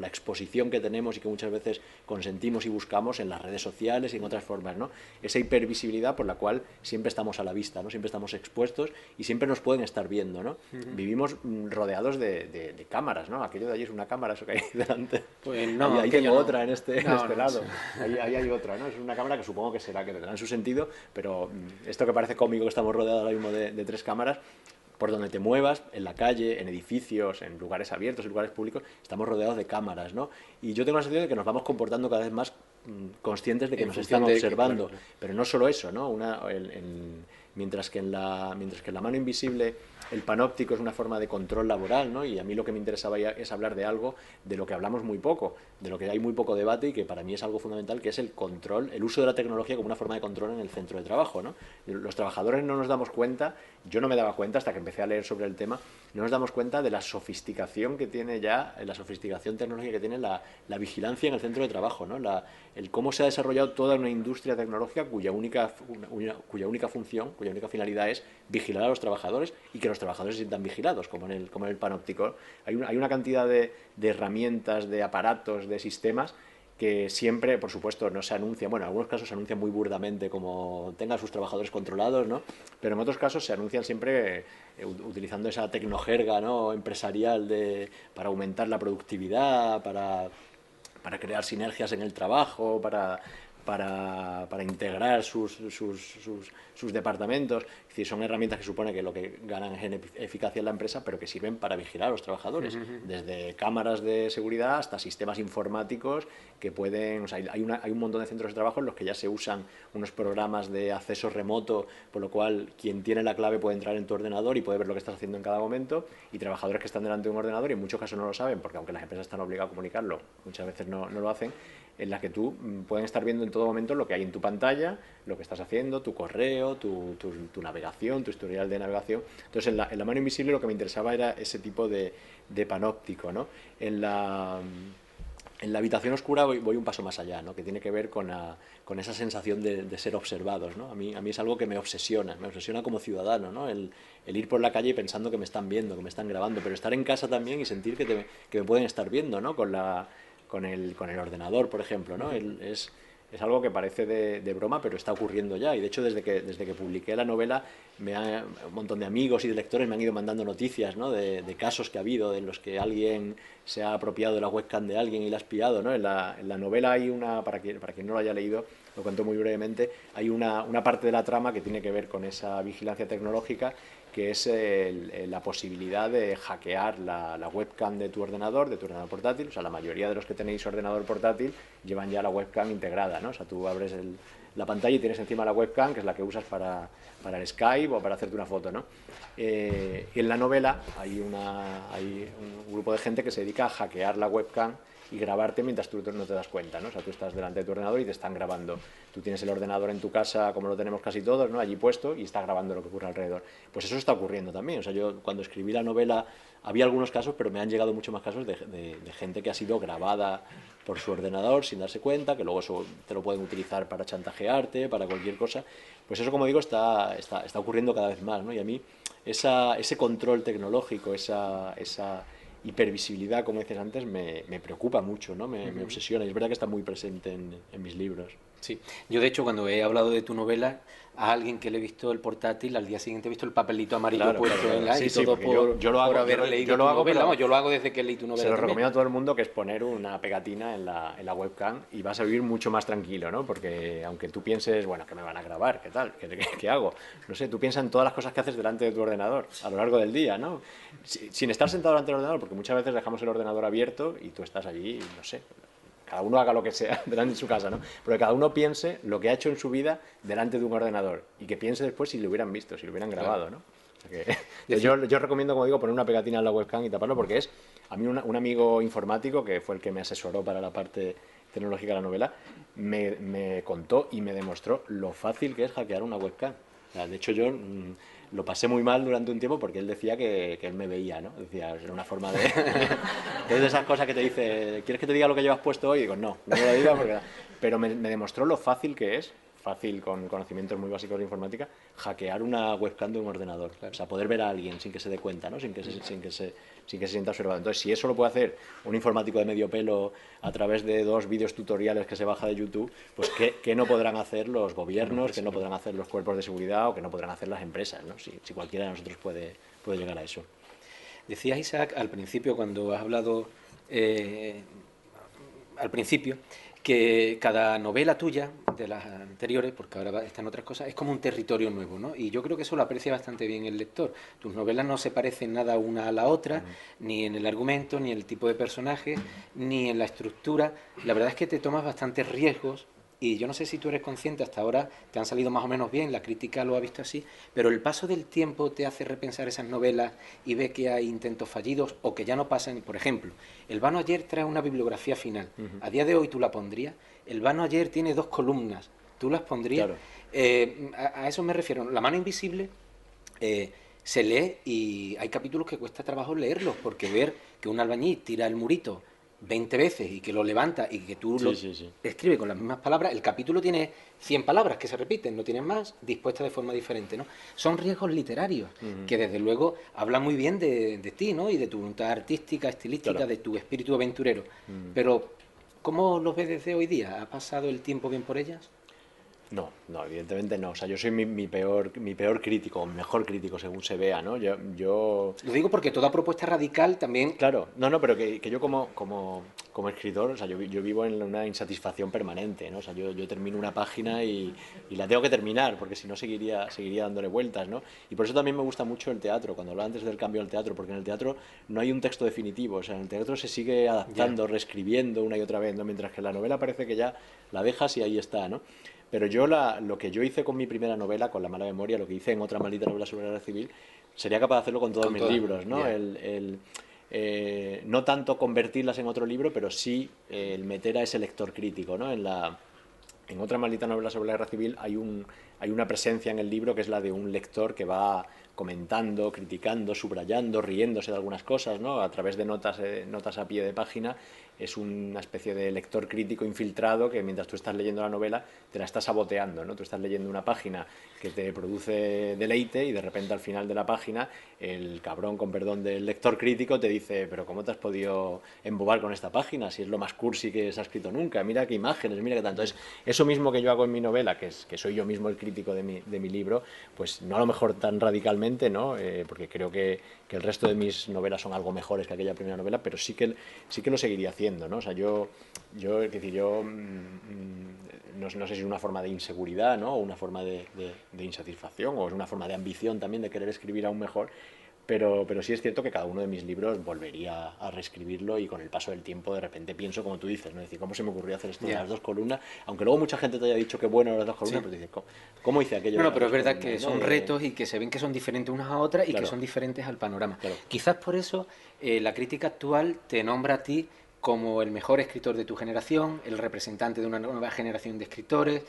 exposición que tenemos y que muchas veces consentimos y buscamos en las redes sociales y en otras formas, ¿no? Esa hipervisibilidad por la cual siempre estamos a la vista, ¿no? Siempre estamos expuestos y siempre nos pueden estar viendo, ¿no? Vivimos rodeados de cámaras, ¿no? Aquello de allí es una cámara, eso que hay delante. Pues no, ahí tengo otra en este no, lado. Ahí hay otra, ¿no? Es una cámara que supongo que tendrá en su sentido, pero esto que parece cómico, que estamos rodeados ahora mismo de 3 cámaras, por donde te muevas, en la calle, en edificios, en lugares abiertos, en lugares públicos, estamos rodeados de cámaras, ¿no? Y yo tengo la sensación de que nos vamos comportando cada vez más conscientes de que nos están observando. Claro. Pero no solo eso, ¿no? mientras que en la mano invisible el panóptico es una forma de control laboral, ¿no? Y a mí lo que me interesaba es hablar de algo de lo que hablamos muy poco, de lo que hay muy poco debate y que para mí es algo fundamental, que es el control, el uso de la tecnología como una forma de control en el centro de trabajo, ¿no? Los trabajadores no nos damos cuenta, yo no me daba cuenta hasta que empecé a leer sobre el tema, no nos damos cuenta de la sofisticación que tiene ya, la sofisticación tecnológica que tiene la vigilancia en el centro de trabajo, ¿no? El cómo se ha desarrollado toda una industria tecnológica cuya única función, cuya única finalidad es vigilar a los trabajadores y que los trabajadores se sientan vigilados, como en el panóptico. Hay una cantidad de herramientas, de aparatos, de sistemas que siempre, por supuesto, no se anuncian, bueno, en algunos casos se anuncian muy burdamente como tengan sus trabajadores controlados, ¿no? Pero en otros casos se anuncian siempre utilizando esa tecnojerga, ¿no?, empresarial para aumentar la productividad, para crear sinergias en el trabajo, para integrar sus departamentos. Es decir, son herramientas que supone que lo que ganan es en eficacia en la empresa, pero que sirven para vigilar a los trabajadores, desde cámaras de seguridad hasta sistemas informáticos que pueden... O sea, hay un montón de centros de trabajo en los que ya se usan unos programas de acceso remoto, por lo cual quien tiene la clave puede entrar en tu ordenador y puede ver lo que estás haciendo en cada momento, y trabajadores que están delante de un ordenador y en muchos casos no lo saben, porque aunque las empresas están obligadas a comunicarlo, muchas veces no lo hacen, en la que tú pueden estar viendo en todo momento lo que hay en tu pantalla, lo que estás haciendo, tu correo, tu navegación, tu historial de navegación. Entonces, en la mano invisible lo que me interesaba era ese tipo de panóptico, ¿no? En la habitación oscura voy un paso más allá, ¿no?, que tiene que ver con esa sensación de ser observados, ¿no? A mí es algo que me obsesiona como ciudadano, ¿no? El ir por la calle pensando que me están viendo, que me están grabando, pero estar en casa también y sentir que me pueden estar viendo, ¿no?, con el ordenador, por ejemplo, ¿no? Es algo que parece de broma, pero está ocurriendo ya. Y de hecho, desde que publiqué la novela, un montón de amigos y de lectores me han ido mandando noticias, ¿no?, de casos que ha habido, en los que alguien se ha apropiado de la webcam de alguien y la ha espiado, ¿no? En la novela hay para quien no lo haya leído, lo cuento muy brevemente, hay una parte de la trama que tiene que ver con esa vigilancia tecnológica, que es la posibilidad de hackear la webcam de tu ordenador portátil. O sea, la mayoría de los que tenéis ordenador portátil llevan ya la webcam integrada, ¿no? O sea, tú abres la pantalla y tienes encima la webcam, que es la que usas para el Skype o para hacerte una foto, ¿no? Y en la novela hay un grupo de gente que se dedica a hackear la webcam y grabarte mientras tú no te das cuenta, ¿no? O sea, tú estás delante de tu ordenador y te están grabando. Tú tienes el ordenador en tu casa, como lo tenemos casi todos, ¿no?, allí puesto, y está grabando lo que ocurre alrededor. Pues eso está ocurriendo también. O sea, yo cuando escribí la novela había algunos casos, pero me han llegado mucho más casos de gente que ha sido grabada por su ordenador sin darse cuenta, que luego eso te lo pueden utilizar para chantajearte, para cualquier cosa. Pues eso, como digo, está ocurriendo cada vez más, ¿no? Y a mí ese control tecnológico, esa hipervisibilidad, como decías antes, me preocupa mucho, ¿no? Me obsesiona, y es verdad que está muy presente en mis libros. Sí, yo de hecho cuando he hablado de tu novela a alguien que le he visto el portátil, al día siguiente he visto el papelito amarillo puesto en la... Sí, y todo yo lo hago, por haber leído tu novela. No, yo lo hago desde que leí tu novela. Se lo también recomiendo a todo el mundo, que es poner una pegatina en la webcam, y vas a vivir mucho más tranquilo, ¿no? Porque aunque tú pienses, bueno, ¿qué me van a grabar? ¿Qué tal? ¿Qué hago? No sé, tú piensas en todas las cosas que haces delante de tu ordenador a lo largo del día, ¿no? Sin estar sentado delante del ordenador, porque muchas veces dejamos el ordenador abierto y tú estás allí, no sé, cada uno haga lo que sea delante de su casa, ¿no? Pero que cada uno piense lo que ha hecho en su vida delante de un ordenador, y que piense después si lo hubieran visto, si lo hubieran grabado, ¿no? O sea que, yo recomiendo, como digo, poner una pegatina en la webcam y taparlo, porque a mí un amigo informático, que fue el que me asesoró para la parte tecnológica de la novela, me contó y me demostró lo fácil que es hackear una webcam. O sea, de hecho, yo lo pasé muy mal durante un tiempo, porque él decía que él me veía, ¿no? Decía, era una forma de... Es de esas cosas que te dice, ¿quieres que te diga lo que llevas puesto hoy? Y digo, no me lo digas, porque... Pero me demostró lo fácil que es, fácil con conocimientos muy básicos de informática, hackear una webcam de un ordenador. Claro. O sea, poder ver a alguien sin que se dé cuenta, ¿no? Sin que se sienta observado. Entonces, si eso lo puede hacer un informático de medio pelo a través de 2 vídeos tutoriales que se baja de YouTube, pues ¿qué no podrán hacer los gobiernos, qué no podrán hacer los cuerpos de seguridad, o qué no podrán hacer las empresas, ¿no? Si cualquiera de nosotros puede llegar a eso. Decías, Isaac, al principio, cuando has hablado al principio, que cada novela tuya, de las anteriores, porque ahora están otras cosas, es como un territorio nuevo, ¿no? Y yo creo que eso lo aprecia bastante bien el lector. Tus novelas no se parecen nada una a la otra, ni en el argumento, ni en el tipo de personaje, ni en la estructura. La verdad es que te tomas bastantes riesgos y yo no sé si tú eres consciente, hasta ahora te han salido más o menos bien, la crítica lo ha visto así, pero el paso del tiempo te hace repensar esas novelas y ve que hay intentos fallidos o que ya no pasan. Por ejemplo, El Vano Ayer trae una bibliografía final. A día de hoy tú la pondrías. El Vano Ayer tiene 2 columnas. ¿Tú las pondrías? Claro. A eso me refiero. La mano invisible se lee y hay capítulos que cuesta trabajo leerlos, porque ver que un albañil tira el murito 20 veces y que lo levanta y que tú Sí, lo sí, sí. escribes con las mismas palabras, el capítulo tiene 100 palabras que se repiten, no tienen más, dispuestas de forma diferente, ¿no? Son riesgos literarios que desde luego hablan muy bien de ti, ¿no? Y de tu voluntad artística, estilística, Claro. de tu espíritu aventurero. Pero, ¿cómo los ves desde hoy día? ¿Ha pasado el tiempo bien por ellas? No, no, evidentemente no. O sea, yo soy mi peor crítico, mi mejor crítico según se vea, ¿no? Lo digo porque toda propuesta radical también... Claro, no, no, pero que yo como escritor, o sea, yo vivo en una insatisfacción permanente, ¿no? O sea, yo termino una página y la tengo que terminar, porque si no seguiría dándole vueltas, ¿no? Y por eso también me gusta mucho el teatro, cuando hablaba antes del cambio al teatro, porque en el teatro no hay un texto definitivo, o sea, en el teatro se sigue Ya. adaptando, reescribiendo una y otra vez, ¿no? Mientras que en la novela parece que ya la dejas y ahí está, ¿no? Pero lo que yo hice con mi primera novela, con La mala memoria, lo que hice en otra maldita novela sobre la guerra civil, sería capaz de hacerlo con todos Con mis todas, libros, ¿no? ya. No tanto convertirlas en otro libro, pero sí el meter a ese lector crítico, ¿no? En otra maldita novela sobre la guerra civil hay una presencia en el libro que es la de un lector que va comentando, criticando, subrayando, riéndose de algunas cosas, ¿no? A través de notas a pie de página. Es una especie de lector crítico infiltrado que mientras tú estás leyendo la novela te la estás saboteando, ¿no? Tú estás leyendo una página que te produce deleite y de repente al final de la página el cabrón, con perdón del lector crítico, te dice, pero ¿cómo te has podido embobar con esta página si es lo más cursi que se ha escrito nunca? Mira qué imágenes, mira qué tanto. Entonces, eso mismo que yo hago en mi novela, que soy yo mismo el crítico de mi libro, pues no a lo mejor tan radicalmente, ¿no? Porque creo que el resto de mis novelas son algo mejores que aquella primera novela, pero sí que lo seguiría haciendo, ¿no? O sea, es decir, no sé si es una forma de inseguridad, ¿no? O una forma de insatisfacción, o es una forma de ambición también de querer escribir aún mejor, pero sí es cierto que cada uno de mis libros volvería a reescribirlo y con el paso del tiempo de repente pienso como tú dices, ¿no? Es decir, ¿cómo se me ocurrió hacer esto de Ya. las 2 columnas? Aunque luego mucha gente te haya dicho que bueno las 2 columnas, Sí. pero dices, ¿cómo hice aquello No, de no, las pero es dos verdad que columnas? ¿No? son retos y que se ven que son diferentes unas a otras y que Claro, son diferentes al panorama. claro. Quizás por eso la crítica actual te nombra a ti como el mejor escritor de tu generación, el representante de una nueva generación de escritores.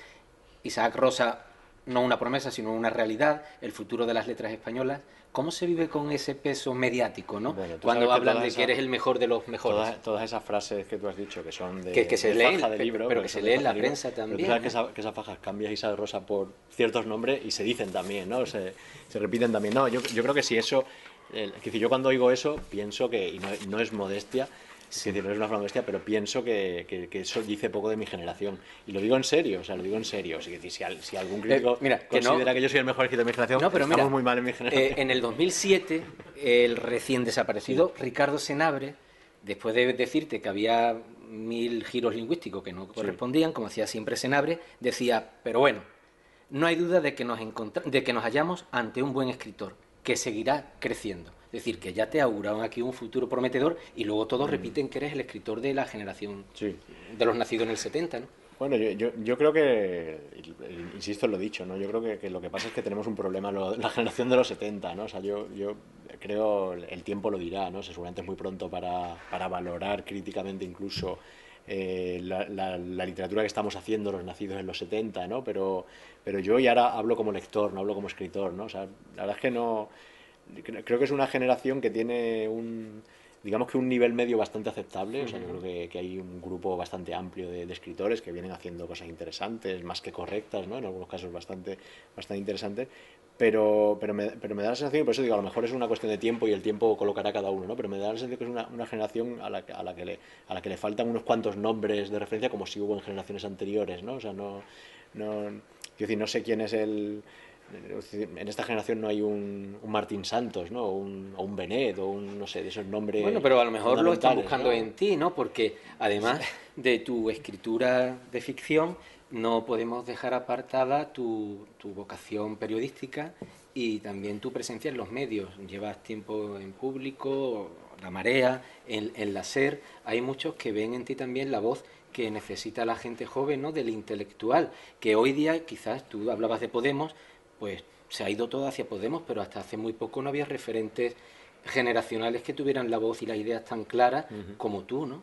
Isaac Rosa, no una promesa, sino una realidad, el futuro de las letras españolas. ¿Cómo se vive con ese peso mediático, ¿no? Bueno, tú sabes Cuando que hablan de que eres el mejor de los mejores. todas esas frases que tú has dicho que son Que se de leen, faja de libro, pero porque que se son de lee en faja de la libro, prensa pero tú también, sabes ¿no? que esas fajas cambias Isabel Rosa por ciertos nombres y se dicen también, ¿no? Se repiten también. No, yo creo que si eso, es decir, yo cuando oigo eso pienso que, y no es modestia, es Sí. decir, no es una forma modestia, pero pienso que eso dice poco de mi generación. Y lo digo en serio, o sea, lo digo en serio. Es decir, si algún crítico Mira, que no, considera que yo soy el mejor escritor de mi generación, no, pero estamos mira, muy mal en mi generación. en el 2007, el recién Sí, desaparecido Ricardo Senabre, después de decirte que había 1000 giros lingüísticos que no sí. correspondían, como hacía siempre Senabre, decía, pero bueno, no hay duda de que nos hallamos ante un buen escritor, que seguirá creciendo. Es decir, que ya te auguraban aquí un futuro prometedor y luego todos repiten que eres el escritor de la generación Sí. de los nacidos en el 70, ¿no? Bueno, yo creo que, insisto en lo dicho, ¿no? Yo creo que lo que pasa es que tenemos un problema, la generación de los 70, ¿no? O sea, yo creo, el tiempo lo dirá, ¿no? O sea, seguramente es muy pronto para valorar críticamente incluso la literatura que estamos haciendo los nacidos en los 70, ¿no? Pero yo y ahora hablo como lector, no hablo como escritor, ¿no? O sea, la verdad es que no, creo que es una generación que tiene digamos que un nivel medio bastante aceptable. O sea, yo creo que hay un grupo bastante amplio de escritores que vienen haciendo cosas interesantes, más que correctas, ¿no? En algunos casos bastante interesantes, pero me da la sensación, y por eso digo, a lo mejor es una cuestión de tiempo y el tiempo colocará a cada uno, ¿no? Pero me da la sensación que es una generación a la que le faltan unos cuantos nombres de referencia, como si hubo en generaciones anteriores, ¿no? O sea, quiero decir, no sé quién es en esta generación no hay un Martín Santos, ¿no? O un Benet, no sé, de esos nombres Bueno, pero a lo mejor lo están fundamentales, buscando ¿no? en ti, ¿no? Porque además de tu escritura de ficción, no podemos dejar apartada tu vocación periodística y también tu presencia en los medios. Llevas tiempo en público, La Marea, en la SER. Hay muchos que ven en ti también la voz que necesita la gente joven, ¿no? Del intelectual, que hoy día, quizás tú hablabas de Podemos, pues se ha ido todo hacia Podemos, pero hasta hace muy poco no había referentes generacionales que tuvieran la voz y las ideas tan claras como tú, ¿no?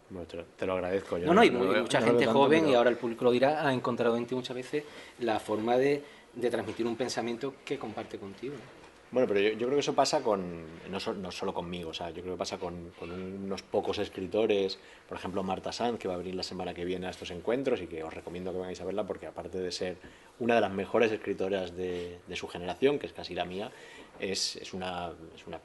Bueno, te lo agradezco. Yo No, no, y no mucha no lo veo gente tanto, joven, y pero ahora el público lo dirá, ha encontrado en ti muchas veces la forma de transmitir un pensamiento que comparte contigo, ¿no? bueno, pero yo creo que eso pasa no solo conmigo, o sea, yo creo que pasa con unos pocos escritores, por ejemplo Marta Sanz, que va a venir la semana que viene a estos encuentros y que os recomiendo que vengáis a verla porque aparte de ser una de las mejores escritoras de su generación, que es casi la mía, es una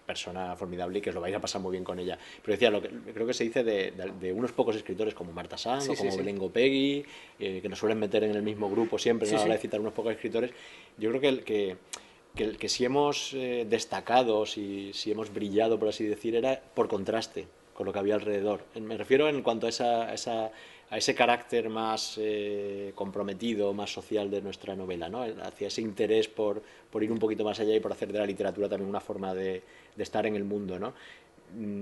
persona formidable y que os lo vais a pasar muy bien con ella. Pero decía, creo que se dice de unos pocos escritores como Marta Sanz Sí, o sí, como sí. Belén Gopegui, que nos suelen meter en el mismo grupo siempre, ¿no? Sí, A la hora sí. de citar unos pocos escritores. Yo creo que si hemos destacado, si hemos brillado, por así decir, era por contraste con lo que había alrededor. Me refiero en cuanto a ese carácter más comprometido, más social de nuestra novela, ¿no? Hacia ese interés por ir un poquito más allá y por hacer de la literatura también una forma de estar en el mundo, ¿no?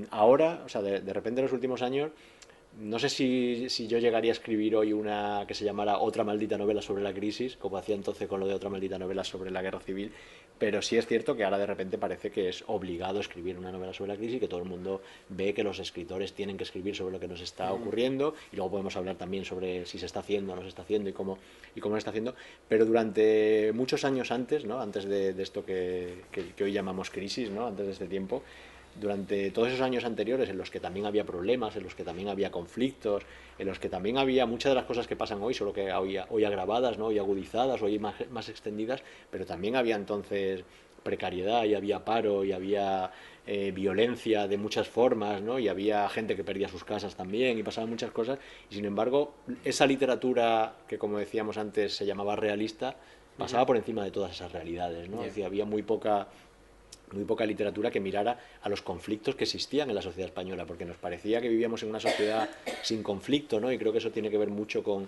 Ahora, o sea, de repente en los últimos años, no sé si yo llegaría a escribir hoy una que se llamara Otra maldita novela sobre la crisis, como hacía entonces con lo de Otra maldita novela sobre la guerra civil, pero sí es cierto que ahora de repente parece que es obligado escribir una novela sobre la crisis y que todo el mundo ve que los escritores tienen que escribir sobre lo que nos está ocurriendo y luego podemos hablar también sobre si se está haciendo o no se está haciendo y cómo lo está haciendo, pero durante muchos años antes, ¿no? Antes de esto que hoy llamamos crisis, ¿no? Antes de este tiempo, durante todos esos años anteriores en los que también había problemas, en los que también había conflictos, en los que también había muchas de las cosas que pasan hoy, solo que hoy agravadas, ¿no? Hoy agudizadas, hoy más extendidas, pero también había entonces precariedad y había paro y había violencia de muchas formas, ¿no? Y había gente que perdía sus casas también y pasaban muchas cosas y sin embargo esa literatura que como decíamos antes se llamaba realista pasaba por encima de todas esas realidades, ¿no? Es Yeah. decir, había muy poca literatura que mirara a los conflictos que existían en la sociedad española, porque nos parecía que vivíamos en una sociedad sin conflicto, ¿no? Y creo que eso tiene que ver mucho con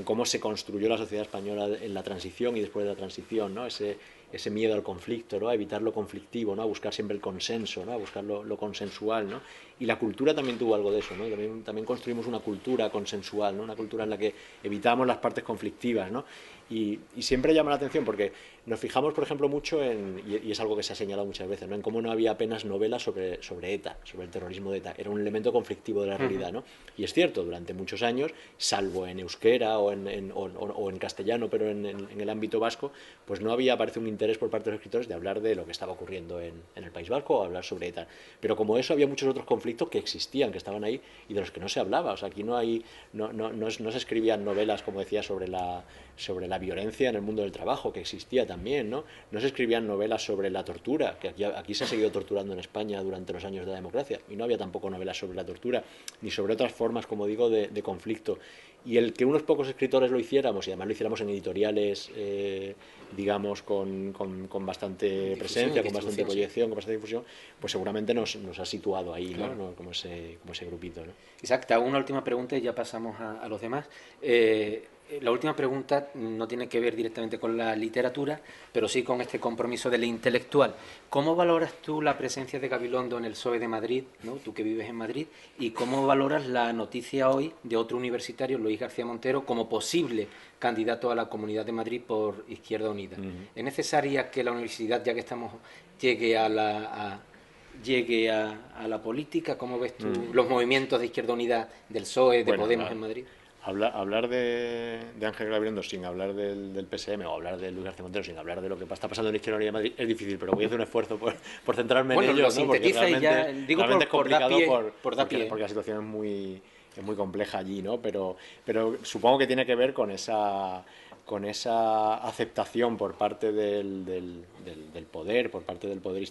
cómo se construyó la sociedad española en la transición y después de la transición, ¿no? Ese miedo al conflicto, ¿no? A evitar lo conflictivo, ¿no? A buscar siempre el consenso, ¿no? A buscar lo consensual, ¿no? Y la cultura también tuvo algo de eso, ¿no? También construimos una cultura consensual, ¿no? Una cultura en la que evitamos las partes conflictivas, ¿no? Y siempre llama la atención porque nos fijamos, por ejemplo, mucho y es algo que se ha señalado muchas veces, ¿no? En cómo no había apenas novelas sobre ETA, sobre el terrorismo de ETA. Era un elemento conflictivo de la realidad, ¿no? Y es cierto, durante muchos años, salvo en euskera o en castellano, pero en el ámbito vasco, pues no había, parece, un interés por parte de los escritores de hablar de lo que estaba ocurriendo en el País Vasco o hablar sobre ETA. Pero como eso, había muchos otros conflictos que existían, que estaban ahí y de los que no se hablaba. O sea, aquí no se escribían novelas, como decía, sobre la violencia en el mundo del trabajo, que existía también, ¿no? No se escribían novelas sobre la tortura, que aquí se ha seguido torturando en España durante los años de la democracia, y no había tampoco novelas sobre la tortura, ni sobre otras formas, como digo, de conflicto. Y el que unos pocos escritores lo hiciéramos, y además lo hiciéramos en editoriales, digamos, con bastante presencia, con bastante proyección, con bastante difusión, pues seguramente nos ha situado ahí, ¿no? Claro. ¿No? Como ese grupito, ¿no? Isaac, te hago una última pregunta y ya pasamos a los demás. La última pregunta no tiene que ver directamente con la literatura, pero sí con este compromiso del intelectual. ¿Cómo valoras tú la presencia de Gabilondo en el PSOE de Madrid, ¿no? Tú que vives en Madrid, y cómo valoras la noticia hoy de otro universitario, Luis García Montero, como posible candidato a la Comunidad de Madrid por Izquierda Unida? ¿Es necesaria que la universidad, ya que estamos, llegue a la política? ¿Cómo ves tú los movimientos de Izquierda Unida, del PSOE, de Bueno, Podemos en Madrid? hablar de Ángel Gabilondo sin hablar del PSM o hablar de Luis García Montero sin hablar de lo que está pasando en la Izquierda Unida de Madrid es difícil, pero voy a hacer un esfuerzo por centrarme Bueno, en lo ello, ¿no? Porque sintetiza y ya, digo realmente es por dar complicado pie, por dar pie. porque la situación es muy compleja allí, ¿no? Pero supongo que tiene que ver con esa aceptación por parte del poder, por parte del poder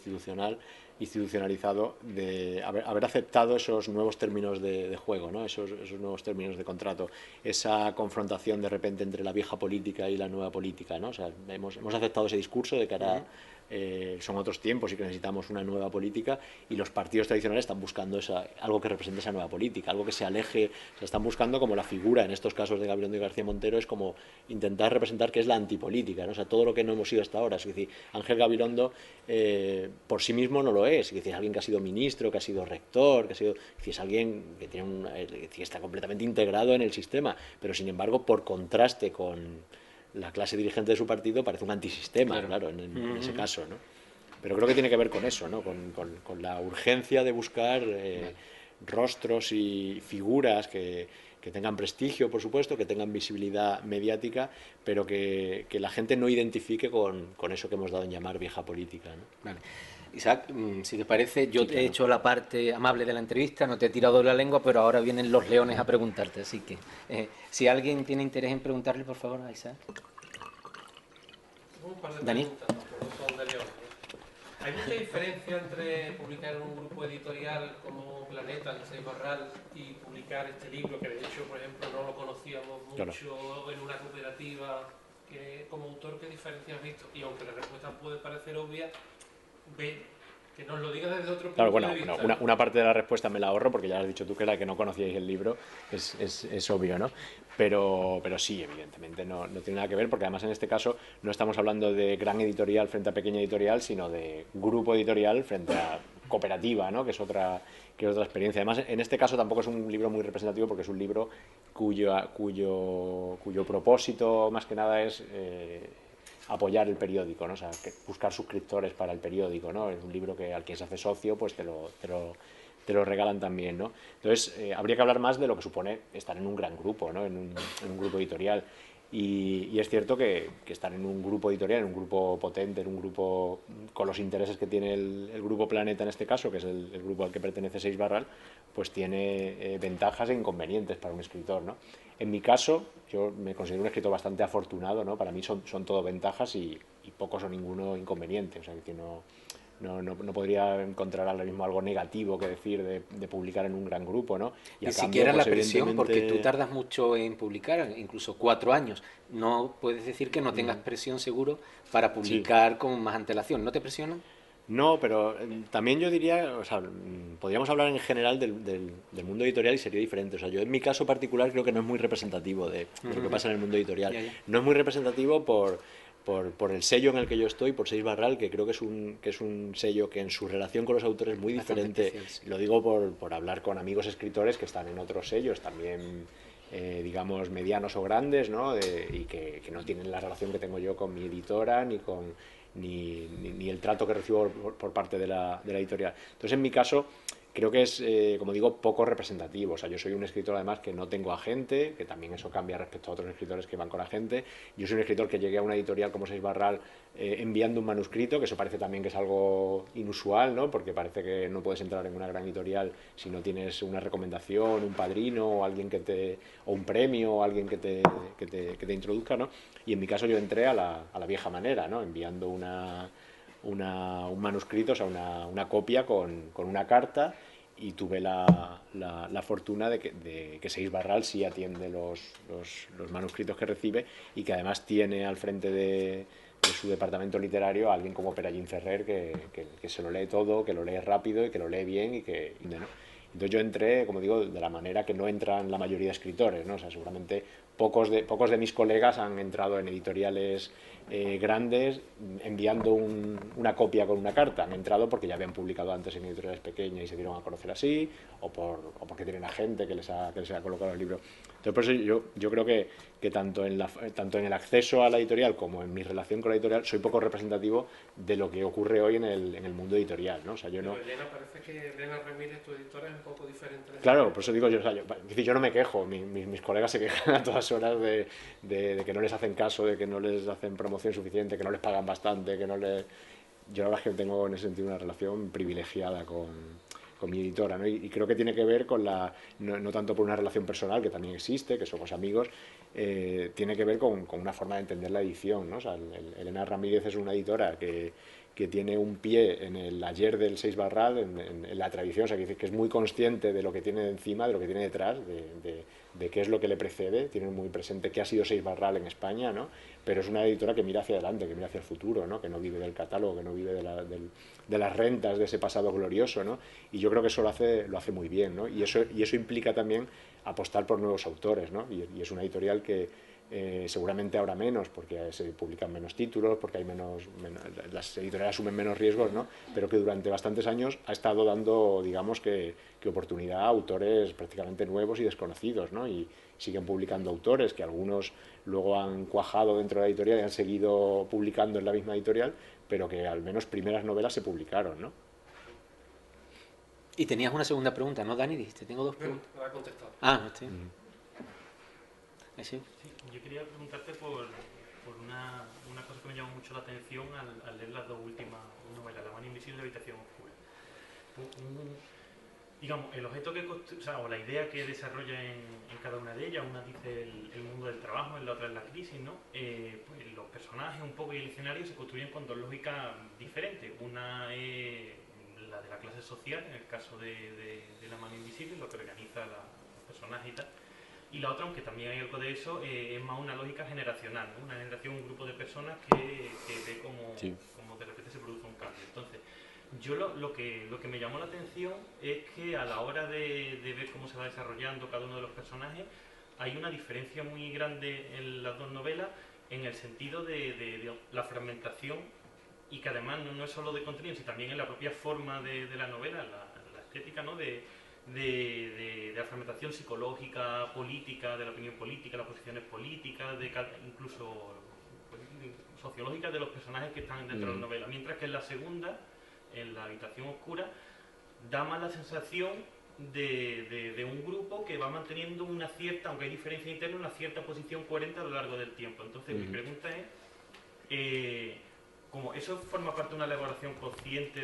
institucionalizado, de haber aceptado esos nuevos términos de juego, ¿no? Esos nuevos términos de contrato, esa confrontación de repente entre la vieja política y la nueva política, ¿no? O sea, hemos aceptado ese discurso de que ahora son otros tiempos y que necesitamos una nueva política, y los partidos tradicionales están buscando algo que represente esa nueva política, algo que se aleje, se están buscando como la figura, en estos casos de Gabilondo y García Montero, es como intentar representar que es la antipolítica, ¿no? O sea, todo lo que no hemos sido hasta ahora. Es decir, Ángel Gabilondo por sí mismo no lo es. Es alguien que ha sido ministro, que ha sido rector, es alguien que tiene que está completamente integrado en el sistema, pero sin embargo, por contraste con la clase dirigente de su partido, parece un antisistema, claro, en ese caso, ¿no? Pero creo que tiene que ver con eso, ¿no? Con la urgencia de buscar rostros y figuras que tengan prestigio, por supuesto, que tengan visibilidad mediática, pero que la gente no identifique con eso que hemos dado en llamar vieja política, ¿no? Vale. Isaac, si te parece, yo Sí, te he claro. hecho la parte amable de la entrevista, no te he tirado de la lengua, pero ahora vienen los leones a preguntarte, así que si alguien tiene interés en preguntarle, por favor, a Isaac. Un par de Dani. preguntas, porque no son de León. ¿Hay mucha diferencia entre publicar en un grupo editorial como Planeta, el Seis Barral, y publicar este libro, que de hecho, por ejemplo, no lo conocíamos mucho, claro, en una cooperativa? Como autor, ¿qué diferencia has visto? Y aunque la respuesta puede parecer obvia, que nos lo digas desde otro punto de vista. Bueno, una parte de la respuesta me la ahorro porque ya has dicho tú que la que no conocíais el libro es obvio, ¿no? Pero sí, evidentemente no tiene nada que ver, porque además en este caso no estamos hablando de gran editorial frente a pequeña editorial, sino de grupo editorial frente a cooperativa, ¿no? Que es otra experiencia. Además, en este caso tampoco es un libro muy representativo, porque es un libro cuyo propósito más que nada es apoyar el periódico, ¿no? O sea, buscar suscriptores para el periódico, ¿no? Es un libro que al quien se hace socio, pues te lo regalan también, ¿no? Entonces, habría que hablar más de lo que supone estar en un gran grupo, ¿no? En un grupo editorial. Y es cierto que estar en un grupo editorial, en un grupo potente, en un grupo con los intereses que tiene el Grupo Planeta en este caso, que es el grupo al que pertenece Seis Barral, pues tiene ventajas e inconvenientes para un escritor, ¿no? En mi caso, yo me considero un escritor bastante afortunado, ¿no? Para mí son todo ventajas y pocos o ninguno inconveniente, o sea, que no podría encontrar ahora mismo algo negativo que decir de publicar en un gran grupo, ¿no? Y a siquiera cambio, pues, la presión, porque tú tardas mucho en publicar, incluso 4 años. No puedes decir que no tengas presión seguro para publicar con más antelación. ¿No te presionan? No, pero también yo diría, o sea, podríamos hablar en general del mundo editorial y sería diferente. O sea, yo en mi caso particular creo que no es muy representativo de lo que pasa en el mundo editorial. No es muy representativo por el sello en el que yo estoy, por Seis Barral, que creo que es un sello que en su relación con los autores es muy diferente. Especial, sí. Lo digo por hablar con amigos escritores que están en otros sellos también, digamos, medianos o grandes, ¿no? Y que no tienen la relación que tengo yo con mi editora ni el trato que recibo por parte de la editorial. Entonces, en mi caso, creo que es, como digo, poco representativo. O sea, yo soy un escritor además que no tengo agente, que también eso cambia respecto a otros escritores que van con agente. Yo soy un escritor que llegué a una editorial como Seis Barral enviando un manuscrito, que eso parece también que es algo inusual, ¿no? Porque parece que no puedes entrar en una gran editorial si no tienes una recomendación, un padrino o alguien o un premio o alguien que te introduzca, ¿no? Y en mi caso yo entré a la vieja manera, ¿no? Enviando un manuscrito, o sea, una copia con una carta, y tuve la fortuna de que Seis Barral sí atiende los manuscritos que recibe, y que además tiene al frente de su departamento literario a alguien como Perallín Ferrer, que se lo lee todo, que lo lee rápido y que lo lee bien ¿no? Entonces yo entré, como digo, de la manera que no entran la mayoría de escritores, ¿no? O sea, seguramente pocos de mis colegas han entrado en editoriales grandes enviando una copia con una carta. Han entrado porque ya habían publicado antes en editoriales pequeñas y se dieron a conocer así, o porque tienen a gente que les ha colocado el libro. Entonces, por eso yo creo que tanto en el acceso a la editorial como en mi relación con la editorial soy poco representativo de lo que ocurre hoy en el mundo editorial, ¿no? O sea, Elena, parece que Elena Ramírez, tu editora, es un poco diferente. Claro, por eso digo yo no me quejo. Mis colegas se quejan a todas horas de que no les hacen caso, de que no les hacen promoción suficiente, que no les pagan bastante, que no les... Yo la verdad es que tengo en ese sentido una relación privilegiada con mi editora, ¿no? Y creo que tiene que ver con no tanto por una relación personal, que también existe, que somos amigos, tiene que ver con una forma de entender la edición, ¿no? O sea, Elena Ramírez es una editora que tiene un pie en el ayer del Seis Barral, en la tradición, o sea, que es muy consciente de lo que tiene encima, de lo que tiene detrás, de qué es lo que le precede, tiene muy presente qué ha sido Seis Barral en España, ¿no? Pero es una editora que mira hacia adelante, que mira hacia el futuro, ¿no? Que no vive del catálogo, que no vive de las rentas de ese pasado glorioso, ¿no? Y yo creo que eso lo hace muy bien, ¿no? Y eso implica también apostar por nuevos autores, ¿no? Y es una editorial que seguramente ahora menos, porque se publican menos títulos, porque hay las editoriales asumen menos riesgos, ¿no? Pero que durante bastantes años ha estado dando, digamos, que oportunidad a autores prácticamente nuevos y desconocidos, ¿no? Y siguen publicando autores, que algunos luego han cuajado dentro de la editorial y han seguido publicando en la misma editorial, pero que al menos primeras novelas se publicaron, ¿no? Y tenías una segunda pregunta, ¿no, Dani? Dijiste, tengo dos preguntas. Me la ha contestado. Ah, sí. ¿Sí? Sí, yo quería preguntarte por una cosa que me llamó mucho la atención al leer las dos últimas novelas, La mano invisible y La habitación oscura. Digamos, el objeto que o la idea que desarrolla en cada una de ellas, una dice el mundo del trabajo, en la otra es la crisis, ¿no? Pues los personajes un poco y el escenario se construyen con dos lógicas diferentes. Una es la de la clase social, en el caso de La mano invisible, lo que organiza los personajes y tal. Y la otra, aunque también hay algo de eso, es más una lógica generacional, ¿no? Una generación, un grupo de personas que ve como de repente se produce un cambio. Entonces, yo lo que me llamó la atención es que a la hora de ver cómo se va desarrollando cada uno de los personajes, hay una diferencia muy grande en las dos novelas en el sentido de la fragmentación, y que además no es solo de contenido, sino también en la propia forma de la novela, la estética, ¿no? de la fragmentación psicológica, política, de la opinión política, las posiciones políticas, incluso pues, sociológicas de los personajes que están dentro de la novela. Mientras que en la segunda, en La habitación oscura, da más la sensación de un grupo que va manteniendo una cierta, aunque hay diferencia interna, una cierta posición coherente a lo largo del tiempo. Entonces mi pregunta es, como eso forma parte de una elaboración consciente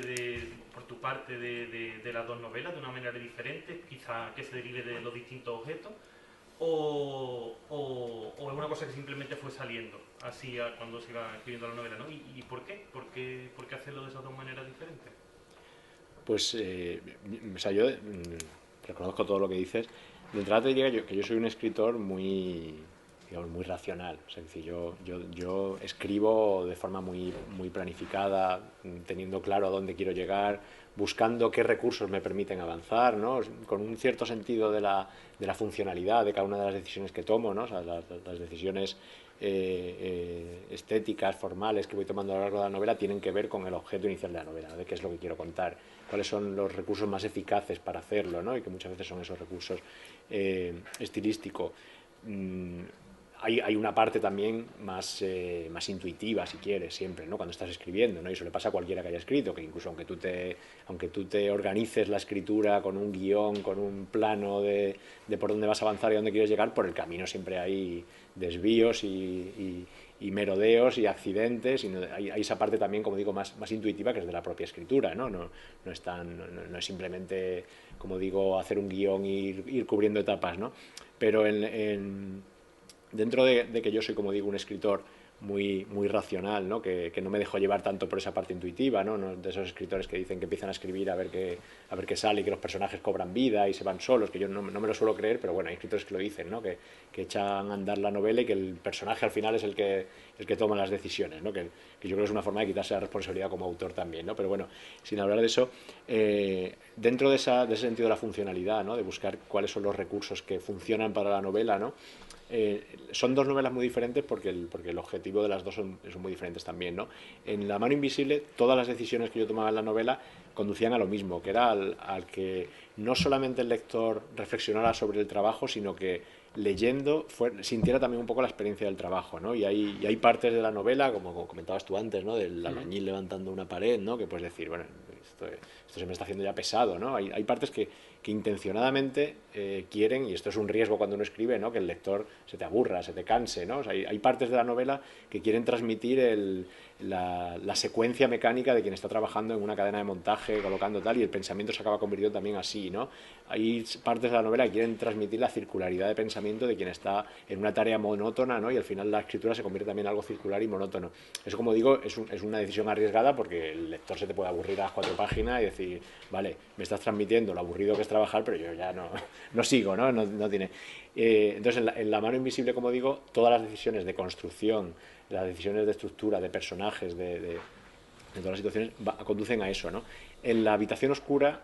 por tu parte de las dos novelas, de una manera diferente, quizá que se derive de los distintos objetos, o es una cosa que simplemente fue saliendo así cuando se iba escribiendo la novela, ¿no? ¿Y por qué? ¿Por qué hacerlo de esas dos maneras diferentes? Pues, o sea, yo reconozco todo lo que dices. De entrada te diría que yo soy un escritor muy, digamos, muy racional. O sea, es decir, yo escribo de forma muy planificada, teniendo claro a dónde quiero llegar, buscando qué recursos me permiten avanzar, ¿no? Con un cierto sentido de la funcionalidad de cada una de las decisiones que tomo, ¿no? O sea, las decisiones estéticas, formales que voy tomando a lo largo de la novela tienen que ver con el objeto inicial de la novela, de qué es lo que quiero contar, cuáles son los recursos más eficaces para hacerlo, ¿no? Y que muchas veces son esos recursos estilísticos. Hay una parte también más intuitiva, si quieres, siempre, ¿no? Cuando estás escribiendo, ¿no? Y eso le pasa a cualquiera que haya escrito, que incluso aunque tú te organices la escritura con un guión, con un plano de por dónde vas a avanzar y dónde quieres llegar, por el camino siempre hay desvíos y merodeos y accidentes, y hay esa parte también, como digo, más intuitiva, que es de la propia escritura, ¿no? No es simplemente, como digo, hacer un guión e ir cubriendo etapas, ¿no? Pero dentro de que yo soy, como digo, un escritor muy racional, ¿no? Que no me dejo llevar tanto por esa parte intuitiva, ¿no? No de esos escritores que dicen que empiezan a escribir a ver qué sale y que los personajes cobran vida y se van solos, que yo no me lo suelo creer, pero bueno, hay escritores que lo dicen, ¿no? Que echan a andar la novela y que el personaje al final es el que toma las decisiones, ¿no? Que yo creo que es una forma de quitarse la responsabilidad como autor también, ¿no? Pero bueno, sin hablar de eso, dentro de ese sentido de la funcionalidad, ¿no? De buscar cuáles son los recursos que funcionan para la novela, ¿no? Son dos novelas muy diferentes porque el objetivo de las dos son muy diferentes también, ¿no? En La mano invisible, todas las decisiones que yo tomaba en la novela conducían a lo mismo, que era al que no solamente el lector reflexionara sobre el trabajo, sino que leyendo sintiera también un poco la experiencia del trabajo, ¿no? Y hay partes de la novela, como comentabas tú antes, ¿no? Del albañil levantando una pared, ¿no? Que puedes decir, bueno, esto se me está haciendo ya pesado, ¿no? Hay partes que intencionadamente quieren, y esto es un riesgo cuando uno escribe, ¿no? Que el lector se te aburra, se te canse, ¿no? O sea, hay partes de la novela que quieren transmitir la secuencia mecánica de quien está trabajando en una cadena de montaje, colocando tal, y el pensamiento se acaba convirtiendo también así, ¿no? Hay partes de la novela que quieren transmitir la circularidad de pensamiento de quien está en una tarea monótona, ¿no? Y al final la escritura se convierte también en algo circular y monótono. Eso, como digo, es una decisión arriesgada, porque el lector se te puede aburrir a las 4 páginas y decir, vale, me estás transmitiendo lo aburrido que es trabajar, pero yo ya no sigo, ¿no? No tiene. Entonces, en la mano invisible, como digo, todas las decisiones de construcción, las decisiones de estructura, de personajes, de todas las situaciones, conducen a eso, ¿no? En La habitación oscura,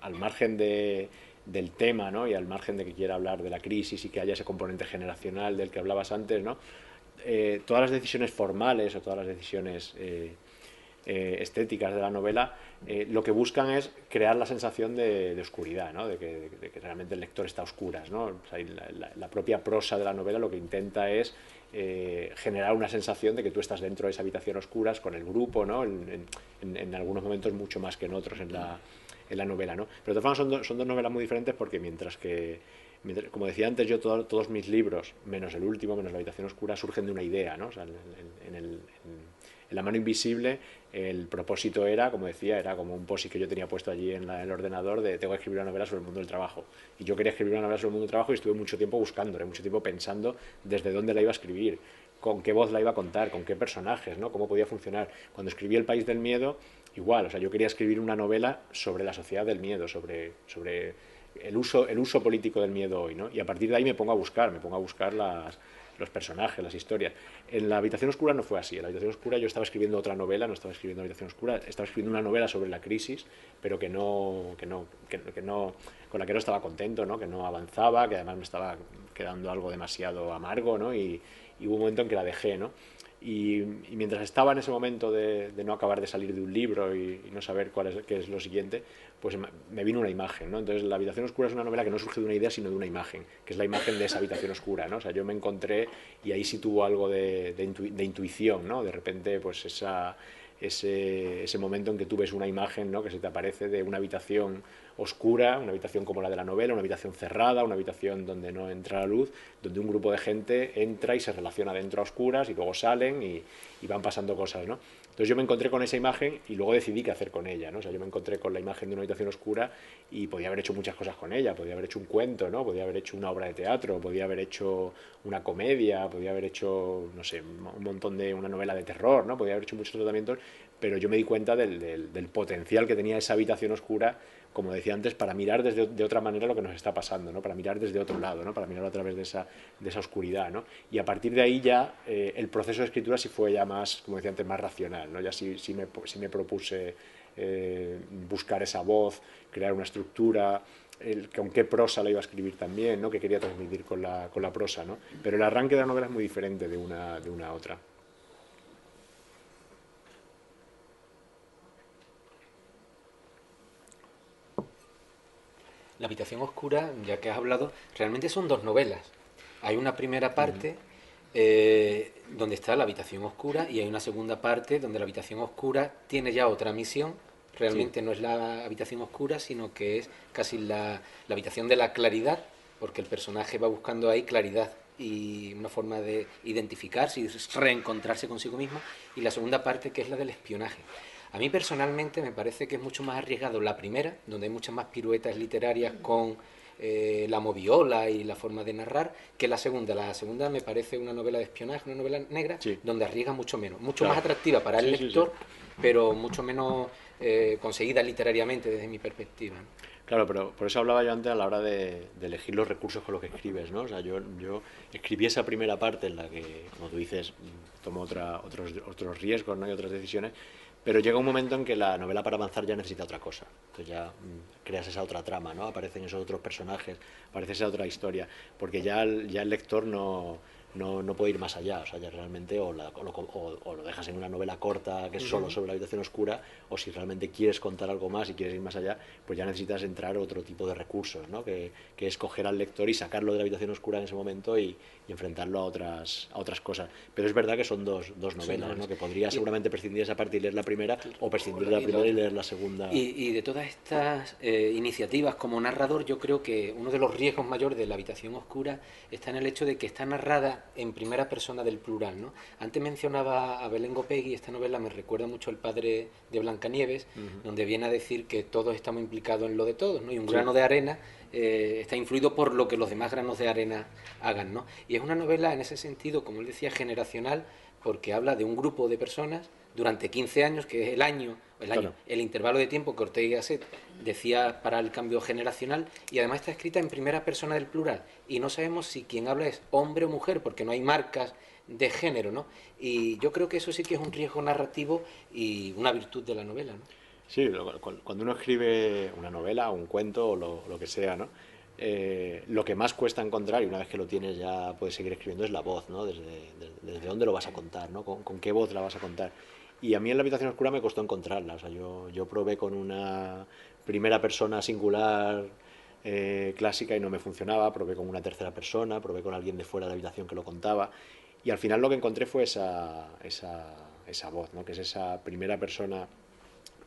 al margen de del tema, ¿no? Y al margen de que quiera hablar de la crisis y que haya ese componente generacional del que hablabas antes, ¿no? Todas las decisiones formales o todas las decisiones estéticas de la novela lo que buscan es crear la sensación de oscuridad, ¿no? de que realmente el lector está a oscuras, ¿no? O sea, la propia prosa de la novela lo que intenta es generar una sensación de que tú estás dentro de esa habitación a oscuras con el grupo, ¿no? En algunos momentos mucho más que en otros en la novela, ¿no? Pero de todas formas son dos novelas muy diferentes porque como decía antes, yo todos mis libros, menos el último, menos La habitación oscura, surgen de una idea, ¿no? O sea, en La mano invisible el propósito era, como decía, era como un post-it que yo tenía puesto allí en el ordenador de tengo que escribir una novela sobre el mundo del trabajo. Y yo quería escribir una novela sobre el mundo del trabajo y estuve mucho tiempo buscándola, mucho tiempo pensando desde dónde la iba a escribir, con qué voz la iba a contar, con qué personajes, ¿no? Cómo podía funcionar. Cuando escribí El país del miedo, igual, o sea, yo quería escribir una novela sobre la sociedad del miedo, sobre el uso político del miedo hoy, ¿no? Y a partir de ahí me pongo a buscar los personajes, las historias. En La habitación oscura no fue así. En La habitación oscura yo estaba escribiendo otra novela, no estaba escribiendo La habitación oscura, estaba escribiendo una novela sobre la crisis, pero con la que no estaba contento, ¿no? Que no avanzaba, que además me estaba quedando algo demasiado amargo, ¿no? Y hubo un momento en que la dejé, ¿no? Y mientras estaba en ese momento de no acabar de salir de un libro y no saber qué es lo siguiente, pues me vino una imagen, ¿no? Entonces La habitación oscura es una novela que no surge de una idea, sino de una imagen, que es la imagen de esa habitación oscura, ¿no? O sea, yo me encontré y ahí sí tuvo algo de intuición, ¿no? De repente, pues ese momento en que tú ves una imagen, ¿no? Que se te aparece de una habitación oscura, una habitación como la de la novela, una habitación cerrada, una habitación donde no entra la luz, donde un grupo de gente entra y se relaciona dentro a oscuras y luego salen y van pasando cosas, ¿no? Entonces yo me encontré con esa imagen y luego decidí qué hacer con ella, ¿no? O sea, yo me encontré con la imagen de una habitación oscura y podía haber hecho muchas cosas con ella, podía haber hecho un cuento, ¿no? Podía haber hecho una obra de teatro, podía haber hecho una comedia, podía haber hecho, no sé, una novela de terror, ¿no? Podía haber hecho muchos tratamientos, pero yo me di cuenta del potencial que tenía esa habitación oscura, como decía antes, para mirar de otra manera lo que nos está pasando, ¿no? Para mirar desde otro lado, ¿no? Para mirar a través de esa oscuridad, ¿no? Y a partir de ahí ya el proceso de escritura sí fue ya más, como decía antes, más racional, ¿no? Ya sí me propuse buscar esa voz, crear una estructura, con qué prosa la iba a escribir también, ¿no? Que quería transmitir con la prosa, ¿no? Pero el arranque de la novela es muy diferente de una a otra. La habitación oscura, ya que has hablado, realmente son dos novelas. Hay una primera parte donde está la habitación oscura y hay una segunda parte donde la habitación oscura tiene ya otra misión. Realmente no es la habitación oscura, sino que es casi la habitación de la claridad, porque el personaje va buscando ahí claridad y una forma de identificarse y reencontrarse consigo mismo. Y la segunda parte, que es la del espionaje. A mí personalmente me parece que es mucho más arriesgado la primera, donde hay muchas más piruetas literarias con la moviola y la forma de narrar, que la segunda. La segunda me parece una novela de espionaje, una novela negra, donde arriesga mucho menos, mucho más atractiva para el lector, pero mucho menos conseguida literariamente desde mi perspectiva, ¿no? Claro, pero por eso hablaba yo antes a la hora de elegir los recursos con los que escribes, ¿no? O sea, yo escribí esa primera parte en la que, como tú dices, tomo otros riesgos, ¿no? Y otras decisiones, pero llega un momento en que la novela para avanzar ya necesita otra cosa. Entonces ya creas esa otra trama, ¿no? Aparecen esos otros personajes, aparece esa otra historia, porque ya el lector no puede ir más allá, o sea, ya realmente o lo dejas en una novela corta que es solo sobre la habitación oscura, o si realmente quieres contar algo más y quieres ir más allá, pues ya necesitas entrar a otro tipo de recursos, ¿no? Que es coger al lector y sacarlo de la habitación oscura en ese momento y enfrentarlo a otras cosas. Pero es verdad que son dos novelas, ¿no? Que podría seguramente prescindir de esa parte y leer la primera, o prescindir de la primera y leer la segunda. Y de todas estas iniciativas como narrador, yo creo que uno de los riesgos mayores de la habitación oscura está en el hecho de que está narrada en primera persona del plural, ¿no? Antes mencionaba a Belén Gopegui, esta novela me recuerda mucho al padre de Blancanieves, donde viene a decir que todos estamos implicados en lo de todos, ¿no? Y un grano de arena está influido por lo que los demás granos de arena hagan, ¿no? Y es una novela en ese sentido, como él decía, generacional, porque habla de un grupo de personas durante 15 años, que es el intervalo de tiempo que Ortega y Gasset decía para el cambio generacional, y además está escrita en primera persona del plural, y no sabemos si quien habla es hombre o mujer, porque no hay marcas de género, ¿no? Y yo creo que eso sí que es un riesgo narrativo y una virtud de la novela, ¿no? Sí, cuando uno escribe una novela, un cuento o lo que sea, ¿no? Lo que más cuesta encontrar, y una vez que lo tienes ya puedes seguir escribiendo, es la voz, ¿no? Desde dónde lo vas a contar, ¿no? Con qué voz la vas a contar. Y a mí en La habitación oscura me costó encontrarla. O sea, yo probé con una primera persona singular clásica y no me funcionaba, probé con una tercera persona, probé con alguien de fuera de la habitación que lo contaba, y al final lo que encontré fue esa voz, ¿no? Que es esa primera persona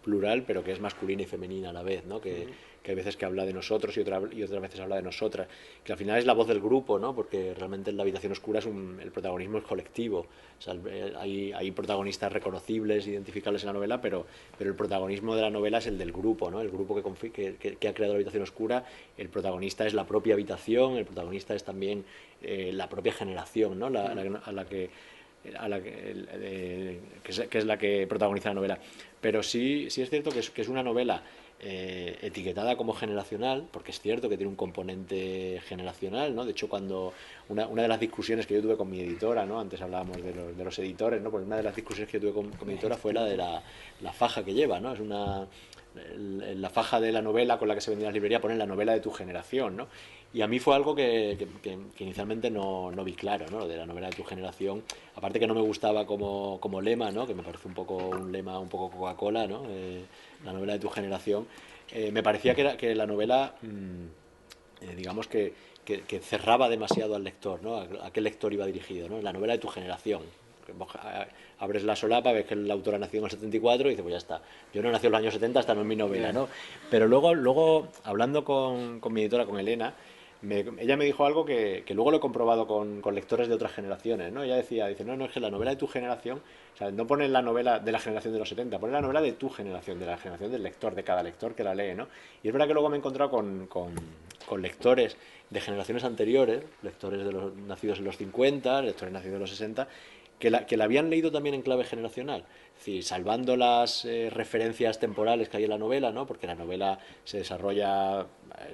plural, pero que es masculina y femenina a la vez, ¿no? Que hay veces que habla de nosotros y otras veces habla de nosotras, que al final es la voz del grupo, ¿no? Porque realmente en La habitación oscura el protagonismo es colectivo. O sea, hay protagonistas reconocibles, identificables en la novela, pero el protagonismo de la novela es el del grupo, ¿no? El grupo que ha creado La habitación oscura, el protagonista es la propia habitación, el protagonista es también la propia generación, ¿no? Que es la que protagoniza la novela. Pero sí es cierto que es una novela etiquetada como generacional, porque es cierto que tiene un componente generacional, ¿no? De hecho, cuando una de las discusiones que yo tuve con mi editora, ¿no? Antes hablábamos de los editores, ¿no? Pues una de las discusiones que yo tuve con mi editora fue la de la faja que lleva, ¿no? La faja de la novela con la que se vendía en las librerías, ponen la novela de tu generación, ¿no? Y a mí fue algo que inicialmente no vi claro, ¿no? Lo de la novela de tu generación. Aparte que no me gustaba como lema, ¿no? Que me parece un poco un lema un poco Coca-Cola, ¿no? La novela de tu generación. Me parecía que la novela, digamos que cerraba demasiado al lector, ¿no? A qué lector iba dirigido, ¿no? La novela de tu generación. Abres la solapa, ves que el autor ha nacido en el 74 y dices, pues ya está. Yo no nací en los años 70, hasta no es mi novela, ¿no? Pero luego hablando con mi editora, con Elena, ella me dijo algo que luego lo he comprobado con lectores de otras generaciones, ¿no? Ella dice, no, es que la novela de tu generación, o sea, no pones la novela de la generación de los 70, pones la novela de tu generación, de la generación del lector, de cada lector que la lee, ¿no? Y es verdad que luego me he encontrado con lectores de generaciones anteriores, lectores nacidos en los 50, lectores nacidos en los 60, que la habían leído también en clave generacional. Es decir, salvando las referencias temporales que hay en la novela, ¿no? Porque la novela se desarrolla a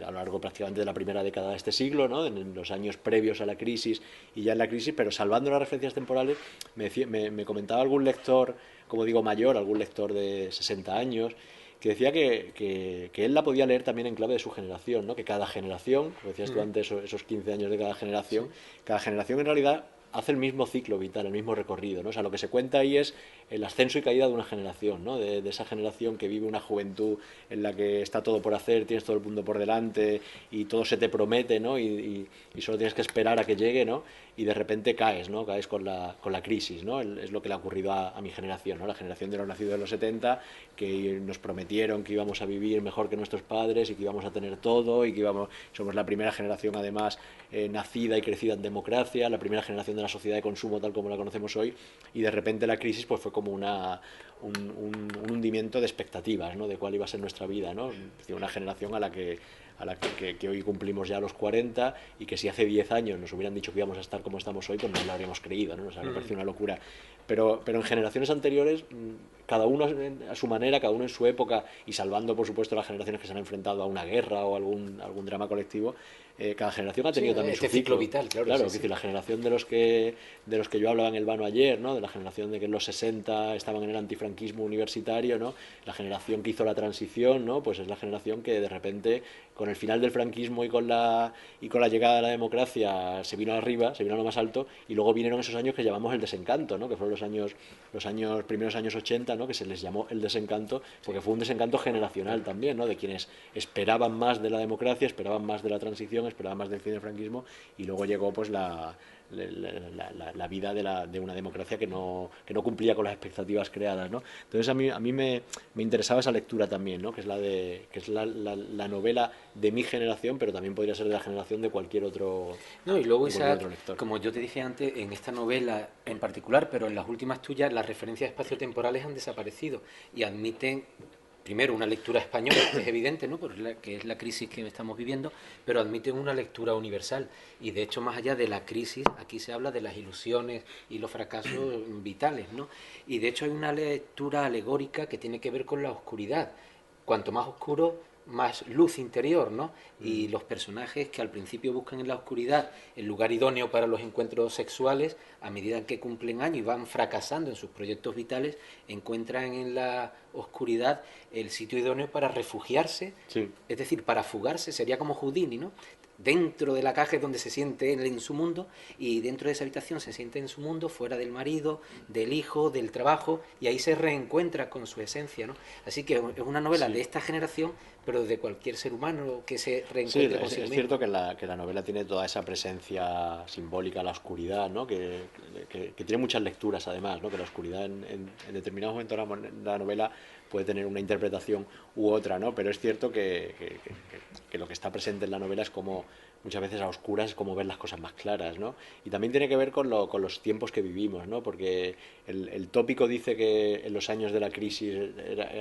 lo largo prácticamente de la primera década de este siglo, ¿no? En los años previos a la crisis y ya en la crisis, pero salvando las referencias temporales, me comentaba algún lector, como digo, mayor, algún lector de 60 años, que decía que él la podía leer también en clave de su generación, ¿no? Que cada generación, como decías tú antes, esos 15 años de cada generación en realidad hace el mismo ciclo vital, el mismo recorrido, ¿no? O sea, lo que se cuenta ahí es el ascenso y caída de una generación, ¿no? De esa generación que vive una juventud en la que está todo por hacer, tienes todo el mundo por delante y todo se te promete, ¿no? Y solo tienes que esperar a que llegue, ¿no? Y de repente caes, ¿no? Caes con la crisis, ¿no? Es lo que le ha ocurrido a mi generación, ¿no? La generación de los nacidos de los 70, que nos prometieron que íbamos a vivir mejor que nuestros padres y que íbamos a tener todo y que somos la primera generación además nacida y crecida en democracia, la primera generación de la sociedad de consumo tal como la conocemos hoy, y de repente la crisis pues fue como un hundimiento de expectativas, ¿no? De cuál iba a ser nuestra vida, ¿no? Una generación a la que hoy cumplimos ya los 40 y que si hace 10 años nos hubieran dicho que íbamos a estar como estamos hoy, pues no lo habríamos creído, ¿no? Nos habría parecido una locura. Pero en generaciones anteriores, cada uno a su manera, cada uno en su época, y salvando por supuesto las generaciones que se han enfrentado a una guerra o algún drama colectivo, cada generación ha tenido también su ciclo vital, claro. Claro, es decir, la generación de los que yo hablaba en el vano ayer, ¿no? De la generación de que en los 60 estaban en el antifranquismo universitario, ¿no? La generación que hizo la transición, ¿no? Pues es la generación que de repente, con el final del franquismo y con la llegada de la democracia, se vino arriba, se vino a lo más alto, y luego vinieron esos años que llamamos el desencanto, ¿no? Que fueron los primeros años 80, ¿no? Que se les llamó el desencanto, porque fue un desencanto generacional también, ¿no? De quienes esperaban más de la democracia, esperaban más de la transición, esperaban más del fin del franquismo, y luego llegó pues la vida de una democracia que no cumplía con las expectativas creadas, ¿no? Entonces a mí me interesaba esa lectura también, ¿no? Que es la novela de mi generación, pero también podría ser de la generación de cualquier otro, no, y luego otro lector. como yo te dije antes, en esta novela en particular, pero en las últimas tuyas, las referencias espaciotemporales han desaparecido y admiten primero una lectura española, que es evidente, ¿no? Que es la crisis que estamos viviendo, pero admiten una lectura universal. Y de hecho, más allá de la crisis, aquí se habla de las ilusiones y los fracasos vitales, ¿no? Y de hecho hay una lectura alegórica que tiene que ver con la oscuridad. Cuanto más oscuro, más luz interior, ¿no? Y los personajes que al principio buscan en la oscuridad el lugar idóneo para los encuentros sexuales, a medida que cumplen años y van fracasando en sus proyectos vitales, encuentran en la oscuridad el sitio idóneo para refugiarse, Sí. es decir, para fugarse, sería como Houdini, ¿no? Dentro de la caja es donde se siente él en su mundo, y dentro de esa habitación se siente en su mundo, fuera del marido, del hijo, del trabajo, y ahí se reencuentra con su esencia, ¿no? Así que es una novela Sí. de esta generación, pero de cualquier ser humano que se Sí, reencuentre es consigo mismo. cierto que la novela tiene toda esa presencia simbólica, la oscuridad, ¿no? Que tiene muchas lecturas además, ¿no? Que la oscuridad en determinados momentos de la novela puede tener una interpretación u otra, ¿no? Pero es cierto que lo que está presente en la novela es como muchas veces a oscuras es como ver las cosas más claras, ¿no? Y también tiene que ver con los tiempos que vivimos, ¿no? Porque el tópico dice que en los años de la crisis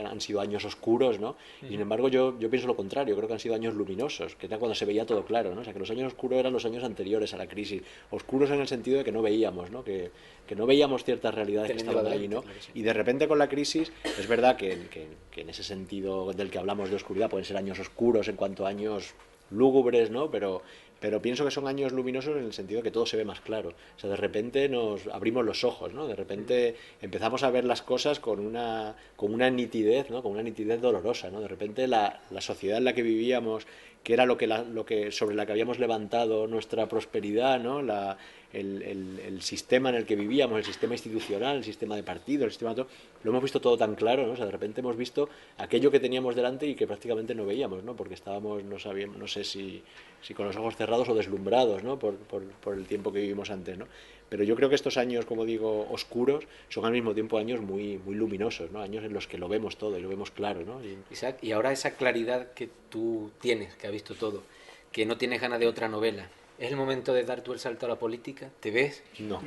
han sido años oscuros, ¿no? Y sin embargo yo pienso lo contrario, creo que han sido años luminosos, que era cuando se veía todo claro, ¿no? O sea, que los años oscuros eran los años anteriores a la crisis, oscuros en el sentido de que no veíamos, ¿no? Que no veíamos ciertas realidades que Teniéndolo estaban ahí, delante, ¿no? claro que sí. Y de repente con la crisis, es verdad que en ese sentido del que hablamos de oscuridad pueden ser años oscuros en cuanto a años lúgubres, ¿no? Pero pienso que son años luminosos en el sentido que todo se ve más claro. O sea, de repente nos abrimos los ojos, ¿no? De repente empezamos a ver las cosas con una nitidez, ¿no? Con una nitidez dolorosa, ¿no? De repente la sociedad en la que vivíamos, que era sobre la que habíamos levantado nuestra prosperidad, ¿no? El sistema en el que vivíamos, el sistema institucional, el sistema de partido, el sistema de todo, lo hemos visto todo tan claro, ¿no? O sea, de repente hemos visto aquello que teníamos delante y que prácticamente no veíamos, ¿no? Porque estábamos, no sabíamos, no sé si con los ojos cerrados o deslumbrados, ¿no? Por el tiempo que vivimos antes, ¿no? Pero yo creo que estos años, como digo, oscuros, son al mismo tiempo años muy, muy luminosos, ¿no? Años en los que lo vemos todo y lo vemos claro, ¿no? Isaac, y ahora esa claridad que tú tienes, que has visto todo, que no tienes ganas de otra novela, ¿es el momento de dar tú el salto a la política? ¿Te ves? No.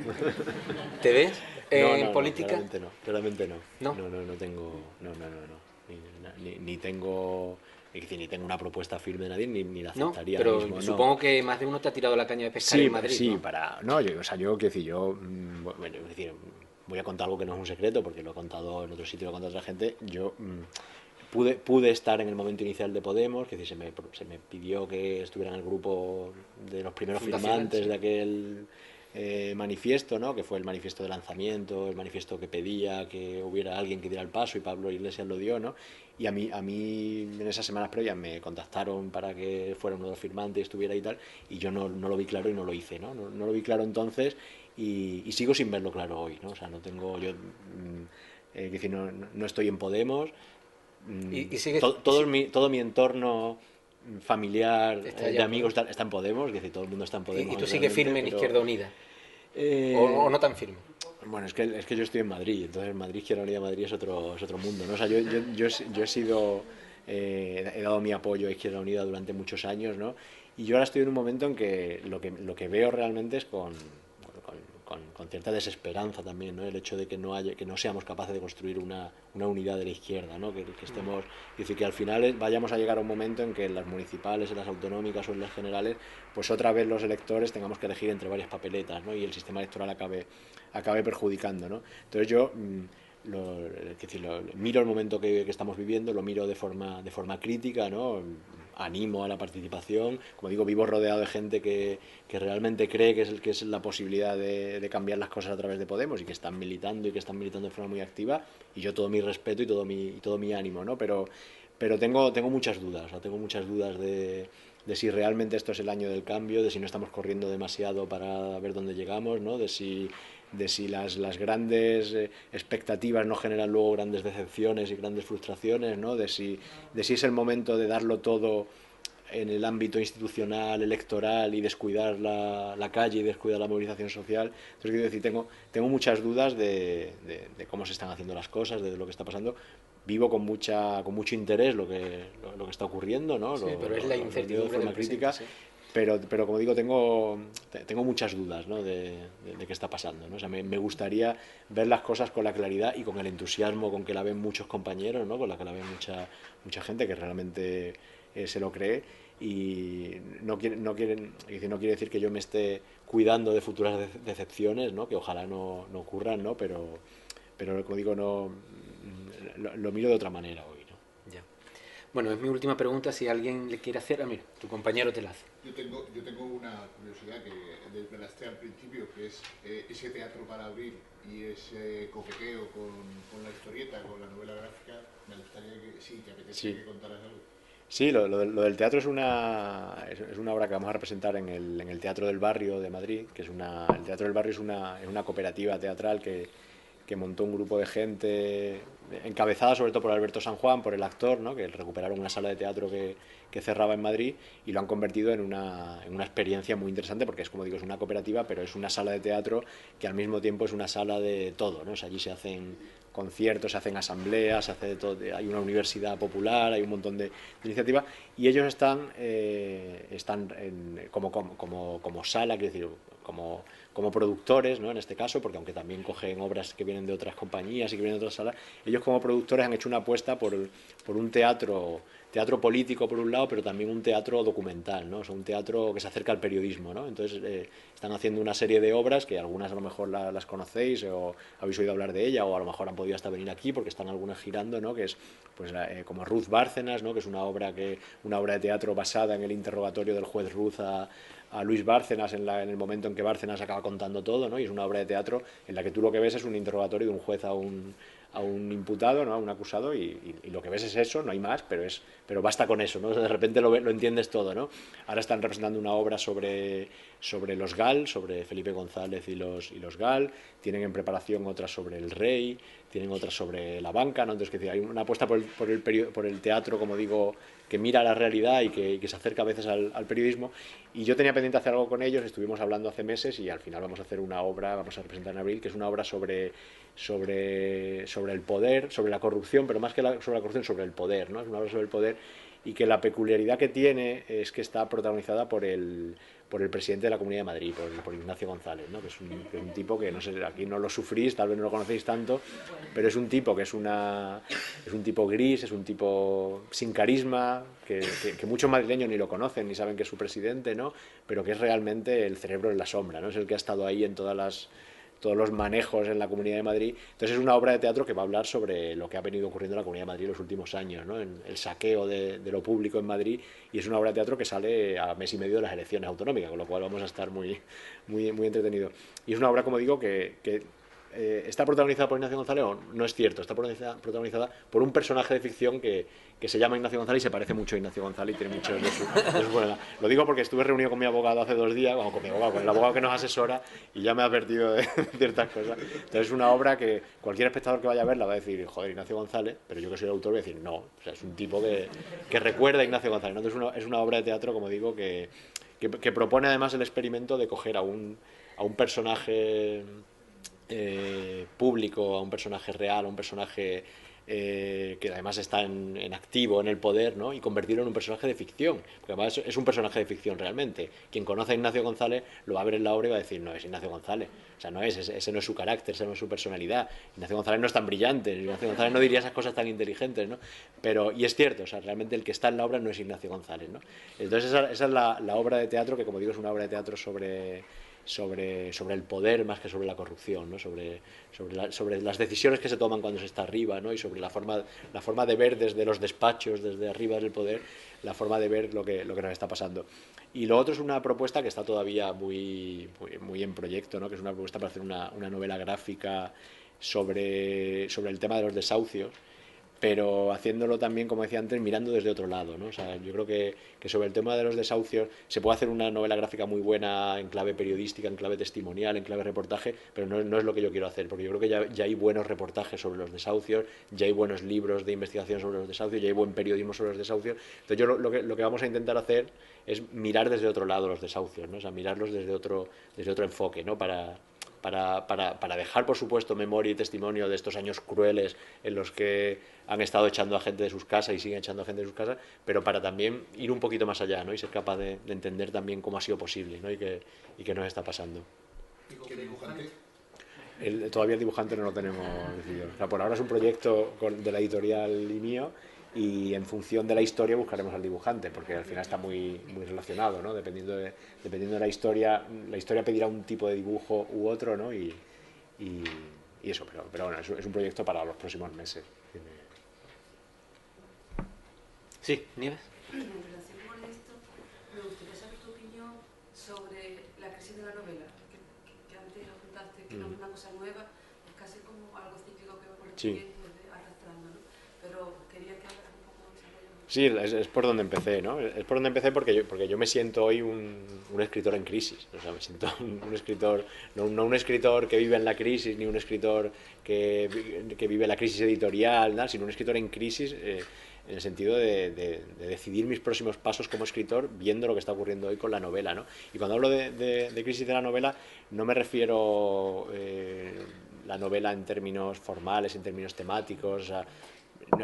¿Te ves No, en no, política? claramente no. ¿No? No tengo, no. Ni tengo, es decir, ni tengo una propuesta firme de nadie, ni la No, aceptaría pero ahora mismo, no. supongo que más de uno te ha tirado la caña de pescar Sí, en Madrid, sí, ¿no? o sea, quiero decir, bueno, es decir, voy a contar algo que no es un secreto, porque lo he contado en otro sitio, lo he contado a otra gente. Yo pude estar en el momento inicial de Podemos, que decir, se me pidió que estuviera en el grupo de los primeros Fundacional, firmantes sí. de aquel manifiesto, ¿no? Que fue el manifiesto de lanzamiento, el manifiesto que pedía que hubiera alguien que diera el paso, y Pablo Iglesias lo dio, ¿no? Y a mí en esas semanas previas me contactaron para que fuera uno de los firmantes y estuviera y tal, y yo no lo vi claro y no lo hice, ¿no? No lo vi claro entonces, y sigo sin verlo claro hoy, ¿no? O sea, no tengo yo, es decir, no estoy en Podemos. Y sigues, Todo mi entorno familiar, Está de ya en amigos, está en Podemos, es decir, todo el mundo está en Podemos. y tú sigues realmente, firme en pero, Izquierda Unida, eh, o no tan firme. bueno, es que yo estoy en Madrid, entonces Madrid, Izquierda Unida, Madrid es otro mundo, ¿no? O sea, yo he sido, he dado mi apoyo a Izquierda Unida durante muchos años, ¿no? Y yo ahora estoy en un momento en que lo que veo realmente es con cierta desesperanza también, ¿no? El hecho de que no seamos capaces de construir una unidad de la izquierda, ¿no? Que estemos, es decir, que al final vayamos a llegar a un momento en que en las municipales, en las autonómicas o en las generales, pues otra vez los electores tengamos que elegir entre varias papeletas, ¿no? Y el sistema electoral acabe perjudicando, ¿no? Entonces yo miro el momento que estamos viviendo, lo miro de forma crítica, ¿no? Animo a la participación, como digo, vivo rodeado de gente que realmente cree que es la posibilidad de cambiar las cosas a través de Podemos, y que están militando de forma muy activa, y yo todo mi respeto y todo mi ánimo, ¿no? Pero tengo muchas dudas, o sea, tengo muchas dudas de si realmente esto es el año del cambio, de si no estamos corriendo demasiado para ver dónde llegamos, ¿no? De si las grandes expectativas no generan luego grandes decepciones y grandes frustraciones, ¿no? De si es el momento de darlo todo en el ámbito institucional, electoral, y descuidar la calle y descuidar la movilización social. Entonces, quiero decir, tengo muchas dudas de cómo se están haciendo las cosas, de lo que está pasando. Vivo con mucho interés lo que está ocurriendo, ¿no? Sí, pero es la Lo incertidumbre veo de forma del presente, crítica. sí. Pero como digo, tengo muchas dudas, ¿no? de qué está pasando, ¿no? O sea, me gustaría ver las cosas con la claridad y con el entusiasmo con que la ven muchos compañeros, ¿no? Con la que la ven mucha gente que realmente se lo cree, y no quiere decir que yo me esté cuidando de futuras decepciones, ¿no? Que ojalá no ocurran, ¿no? Pero como digo, lo miro de otra manera hoy, ¿no? Ya. Bueno, es mi última pregunta, si alguien le quiere hacer... Ah, mira, tu compañero te la hace. Yo tengo una curiosidad que desvelaste al principio, que es ese teatro para abrir y ese coqueteo con la historieta, con la novela gráfica. Me gustaría que sí, que apetecía que contaras algo. Sí, lo del teatro es una obra que vamos a representar en el Teatro del Barrio de Madrid, que el Teatro del Barrio es una cooperativa teatral que montó un grupo de gente encabezada sobre todo por Alberto San Juan, por el actor, ¿no? Que recuperaron una sala de teatro que cerraba en Madrid y lo han convertido en una experiencia muy interesante porque es, como digo, es una cooperativa, pero es una sala de teatro que al mismo tiempo es una sala de todo, ¿no? O sea, allí se hacen conciertos, se hacen asambleas, se hace de todo, hay una universidad popular, hay un montón de iniciativas y ellos están como sala, quiero decir, como productores, ¿no? En este caso, porque aunque también cogen obras que vienen de otras compañías y que vienen de otras salas, ellos como productores han hecho una apuesta por un teatro político por un lado, pero también un teatro documental, ¿no? O sea, un teatro que se acerca al periodismo, ¿no? Entonces están haciendo una serie de obras que algunas a lo mejor las conocéis o habéis oído hablar de ella o a lo mejor han podido hasta venir aquí porque están algunas girando, ¿no? Que es pues como Ruth Bárcenas, ¿no? Que es una obra de teatro basada en el interrogatorio del juez Ruth a Luis Bárcenas en el momento en que Bárcenas acaba contando todo, ¿no? Y es una obra de teatro en la que tú lo que ves es un interrogatorio de un juez a un imputado, ¿no? A un acusado y lo que ves es eso, no hay más, pero basta con eso, ¿no? O sea, de repente lo entiendes todo, ¿no? Ahora están representando una obra sobre los GAL, sobre Felipe González y los GAL, tienen en preparación otra sobre el rey, tienen otra sobre la banca, ¿no? Entonces, hay una apuesta por el teatro, como digo, que mira la realidad y que se acerca a veces al periodismo. Y yo tenía pendiente hacer algo con ellos, estuvimos hablando hace meses y al final vamos a hacer una obra, vamos a representar en abril, que es una obra sobre el poder, sobre la corrupción, pero más que sobre la corrupción, sobre el poder, ¿no? Es una obra sobre el poder y que la peculiaridad que tiene es que está protagonizada por el presidente de la Comunidad de Madrid, por Ignacio González, ¿no? Que es un tipo que, no sé, aquí no lo sufrís, tal vez no lo conocéis tanto, pero es un tipo que es un tipo gris, es un tipo sin carisma, que muchos madrileños ni lo conocen, ni saben que es su presidente, ¿no? Pero que es realmente el cerebro en la sombra, ¿no? Es el que ha estado ahí en todos los manejos en la Comunidad de Madrid. Entonces es una obra de teatro que va a hablar sobre lo que ha venido ocurriendo en la Comunidad de Madrid en los últimos años, ¿no? En el saqueo de lo público en Madrid, y es una obra de teatro que sale a mes y medio de las elecciones autonómicas, con lo cual vamos a estar muy, muy, muy entretenidos. Y es una obra, como digo, que está protagonizada por Ignacio González, o no es cierto, está protagonizada por un personaje de ficción que se llama Ignacio González y se parece mucho a Ignacio González y tiene muchos de sus buenas. Lo digo porque estuve reunido con mi abogado hace 2 días, con el abogado que nos asesora, y ya me ha advertido de ciertas cosas. Entonces es una obra que cualquier espectador que vaya a verla va a decir, joder, Ignacio González, pero yo que soy el autor voy a decir, no, o sea, es un tipo que recuerda a Ignacio González, ¿no? Entonces es una obra de teatro, como digo, que propone además el experimento de coger a un personaje público, a un personaje real, a un personaje que además está en activo en el poder, ¿no? Y convertirlo en un personaje de ficción, porque además es un personaje de ficción realmente. Quien conoce a Ignacio González lo va a ver en la obra y va a decir, no, es Ignacio González, o sea, ese no es su carácter, esa no es su personalidad. Ignacio González no es tan brillante, Ignacio González no diría esas cosas tan inteligentes, ¿no? Y es cierto, o sea, realmente el que está en la obra no es Ignacio González, ¿no? Entonces esa es la obra de teatro, que como digo es una obra de teatro sobre el poder más que sobre la corrupción, ¿no? sobre las decisiones que se toman cuando se está arriba, ¿no? Y sobre la forma de ver desde los despachos, desde arriba del poder, la forma de ver lo que nos está pasando. Y lo otro es una propuesta que está todavía muy, muy, muy en proyecto, ¿no? Que es una propuesta para hacer una novela gráfica sobre el tema de los desahucios, pero haciéndolo también, como decía antes, mirando desde otro lado, ¿no? O sea, yo creo que sobre el tema de los desahucios se puede hacer una novela gráfica muy buena en clave periodística, en clave testimonial, en clave reportaje, pero no es lo que yo quiero hacer, porque yo creo que ya hay buenos reportajes sobre los desahucios, ya hay buenos libros de investigación sobre los desahucios, ya hay buen periodismo sobre los desahucios. Entonces yo lo que vamos a intentar hacer es mirar desde otro lado los desahucios, ¿no? O sea, mirarlos desde otro enfoque, ¿no? Para dejar, por supuesto, memoria y testimonio de estos años crueles en los que han estado echando a gente de sus casas y siguen echando a gente de sus casas, pero para también ir un poquito más allá, ¿no? Y ser capaz de entender también cómo ha sido posible, ¿no? Y qué nos está pasando. ¿Qué dibujante? Todavía el dibujante no lo tenemos decidido. O sea, por ahora es un proyecto de la editorial y mío, y en función de la historia buscaremos al dibujante, porque al final está muy, muy relacionado, ¿no? Dependiendo de la historia pedirá un tipo de dibujo u otro, ¿no? Y eso, pero bueno, es un proyecto para los próximos meses. Sí, Nieves. En relación con esto, me gustaría saber tu opinión sobre la crisis de la novela, que antes apuntaste que no es una cosa nueva, es casi como algo cíclico que vamos Sí. repitiendo, arrastrando, ¿no? Pero quería que hablaras un poco de desarrollo. Sí, es por donde empecé, ¿no? Es por donde empecé porque yo me siento hoy un escritor en crisis. O sea, me siento un escritor, no un escritor que vive en la crisis, ni un escritor que vive la crisis editorial, ¿no? Sino un escritor en crisis en el sentido de decidir mis próximos pasos como escritor viendo lo que está ocurriendo hoy con la novela, ¿no? Y cuando hablo de crisis de la novela, no me refiero la novela en términos formales, en términos temáticos, o sea,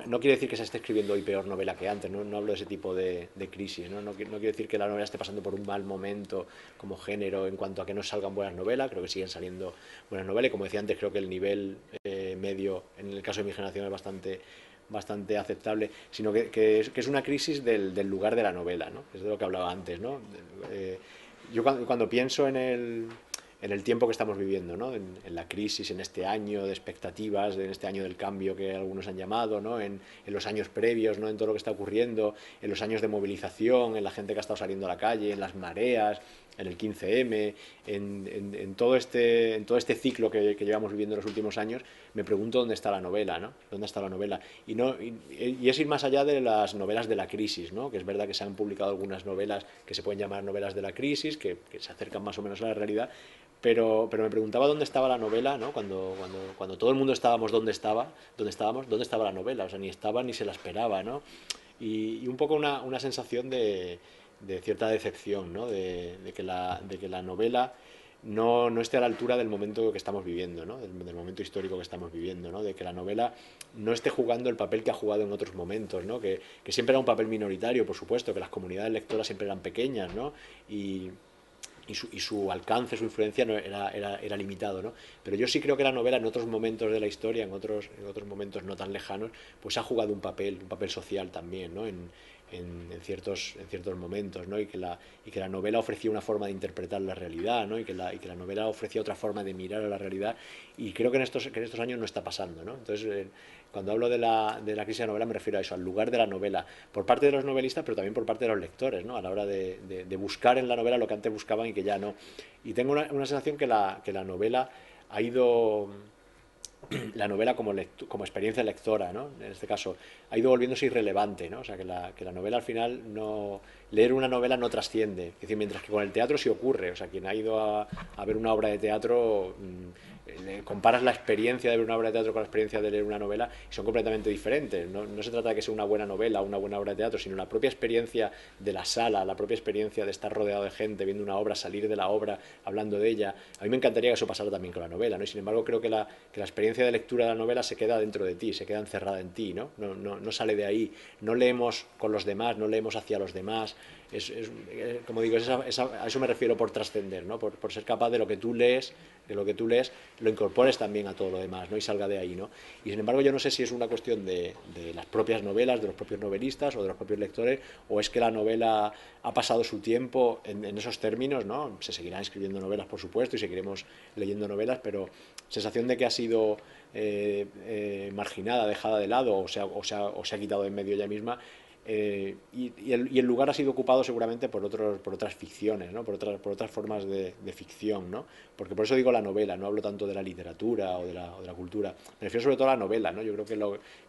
no quiere decir que se esté escribiendo hoy peor novela que antes, no hablo de ese tipo de crisis, ¿no? No quiere decir que la novela esté pasando por un mal momento como género en cuanto a que no salgan buenas novelas, creo que siguen saliendo buenas novelas y como decía antes, creo que el nivel medio en el caso de mi generación es bastante aceptable, sino que es una crisis del lugar de la novela, ¿no? Es de lo que hablaba antes, ¿no? Yo cuando pienso en el tiempo que estamos viviendo, ¿no? En la crisis, en este año de expectativas, en este año del cambio que algunos han llamado, ¿no? En los años previos, ¿no? En todo lo que está ocurriendo, en los años de movilización, en la gente que ha estado saliendo a la calle, en las mareas, en el 15M, en todo este ciclo que llevamos viviendo en los últimos años, me pregunto dónde está la novela, ¿no? ¿Dónde está la novela? Y es ir más allá de las novelas de la crisis, ¿no? Que es verdad que se han publicado algunas novelas que se pueden llamar novelas de la crisis, que se acercan más o menos a la realidad, pero me preguntaba dónde estaba la novela, ¿no? Cuando todo el mundo estábamos dónde estábamos, dónde estaba la novela, o sea, ni estaba ni se la esperaba, ¿no? Y un poco una sensación de cierta decepción, ¿no? De que la novela no esté a la altura del momento que estamos viviendo, ¿no? Del momento histórico que estamos viviendo, ¿no? De que la novela no esté jugando el papel que ha jugado en otros momentos, ¿no? Que siempre era un papel minoritario, por supuesto, que las comunidades lectoras siempre eran pequeñas, ¿no? Y su alcance, su influencia no era limitado, ¿no? Pero yo sí creo que la novela en otros momentos de la historia, en otros momentos no tan lejanos, pues ha jugado un papel social también, ¿no? En ciertos momentos, ¿no? Y que la novela ofrecía una forma de interpretar la realidad, ¿no? Y que la novela ofrecía otra forma de mirar a la realidad, y creo que en estos años no está pasando, ¿no? Entonces, cuando hablo de la crisis de la novela me refiero a eso, al lugar de la novela, por parte de los novelistas, pero también por parte de los lectores, ¿no? A la hora de buscar en la novela lo que antes buscaban y que ya no. Y tengo una sensación que la novela ha ido, la novela como experiencia lectora, ¿no? En este caso, ha ido volviéndose irrelevante, ¿no? O sea, que la novela al final no... Leer una novela no trasciende. Es decir, mientras que con el teatro sí ocurre. O sea, quien ha ido a ver una obra de teatro, comparas la experiencia de ver una obra de teatro con la experiencia de leer una novela y son completamente diferentes. No se trata de que sea una buena novela o una buena obra de teatro, sino la propia experiencia de la sala, la propia experiencia de estar rodeado de gente, viendo una obra, salir de la obra, hablando de ella. A mí me encantaría que eso pasara también con la novela, ¿no? Y sin embargo creo que la experiencia de lectura de la novela se queda dentro de ti, se queda encerrada en ti, ¿no? No sale de ahí. No leemos con los demás, no leemos hacia los demás. Como digo, a eso me refiero por trascender, ¿no? Por ser capaz de lo que tú lees, lo incorpores también a todo lo demás, ¿no? Y salga de ahí, ¿no? Y sin embargo yo no sé si es una cuestión de las propias novelas, de los propios novelistas o de los propios lectores, o es que la novela ha pasado su tiempo en esos términos, ¿no? Se seguirán escribiendo novelas, por supuesto, y seguiremos leyendo novelas, pero sensación de que ha sido marginada, dejada de lado, o se ha quitado de en medio ella misma. Y el lugar ha sido ocupado seguramente por otras ficciones, ¿no? por otras formas de ficción, ¿no? Porque por eso digo la novela, no hablo tanto de la literatura o de la cultura, me refiero sobre todo a la novela, ¿no? Yo creo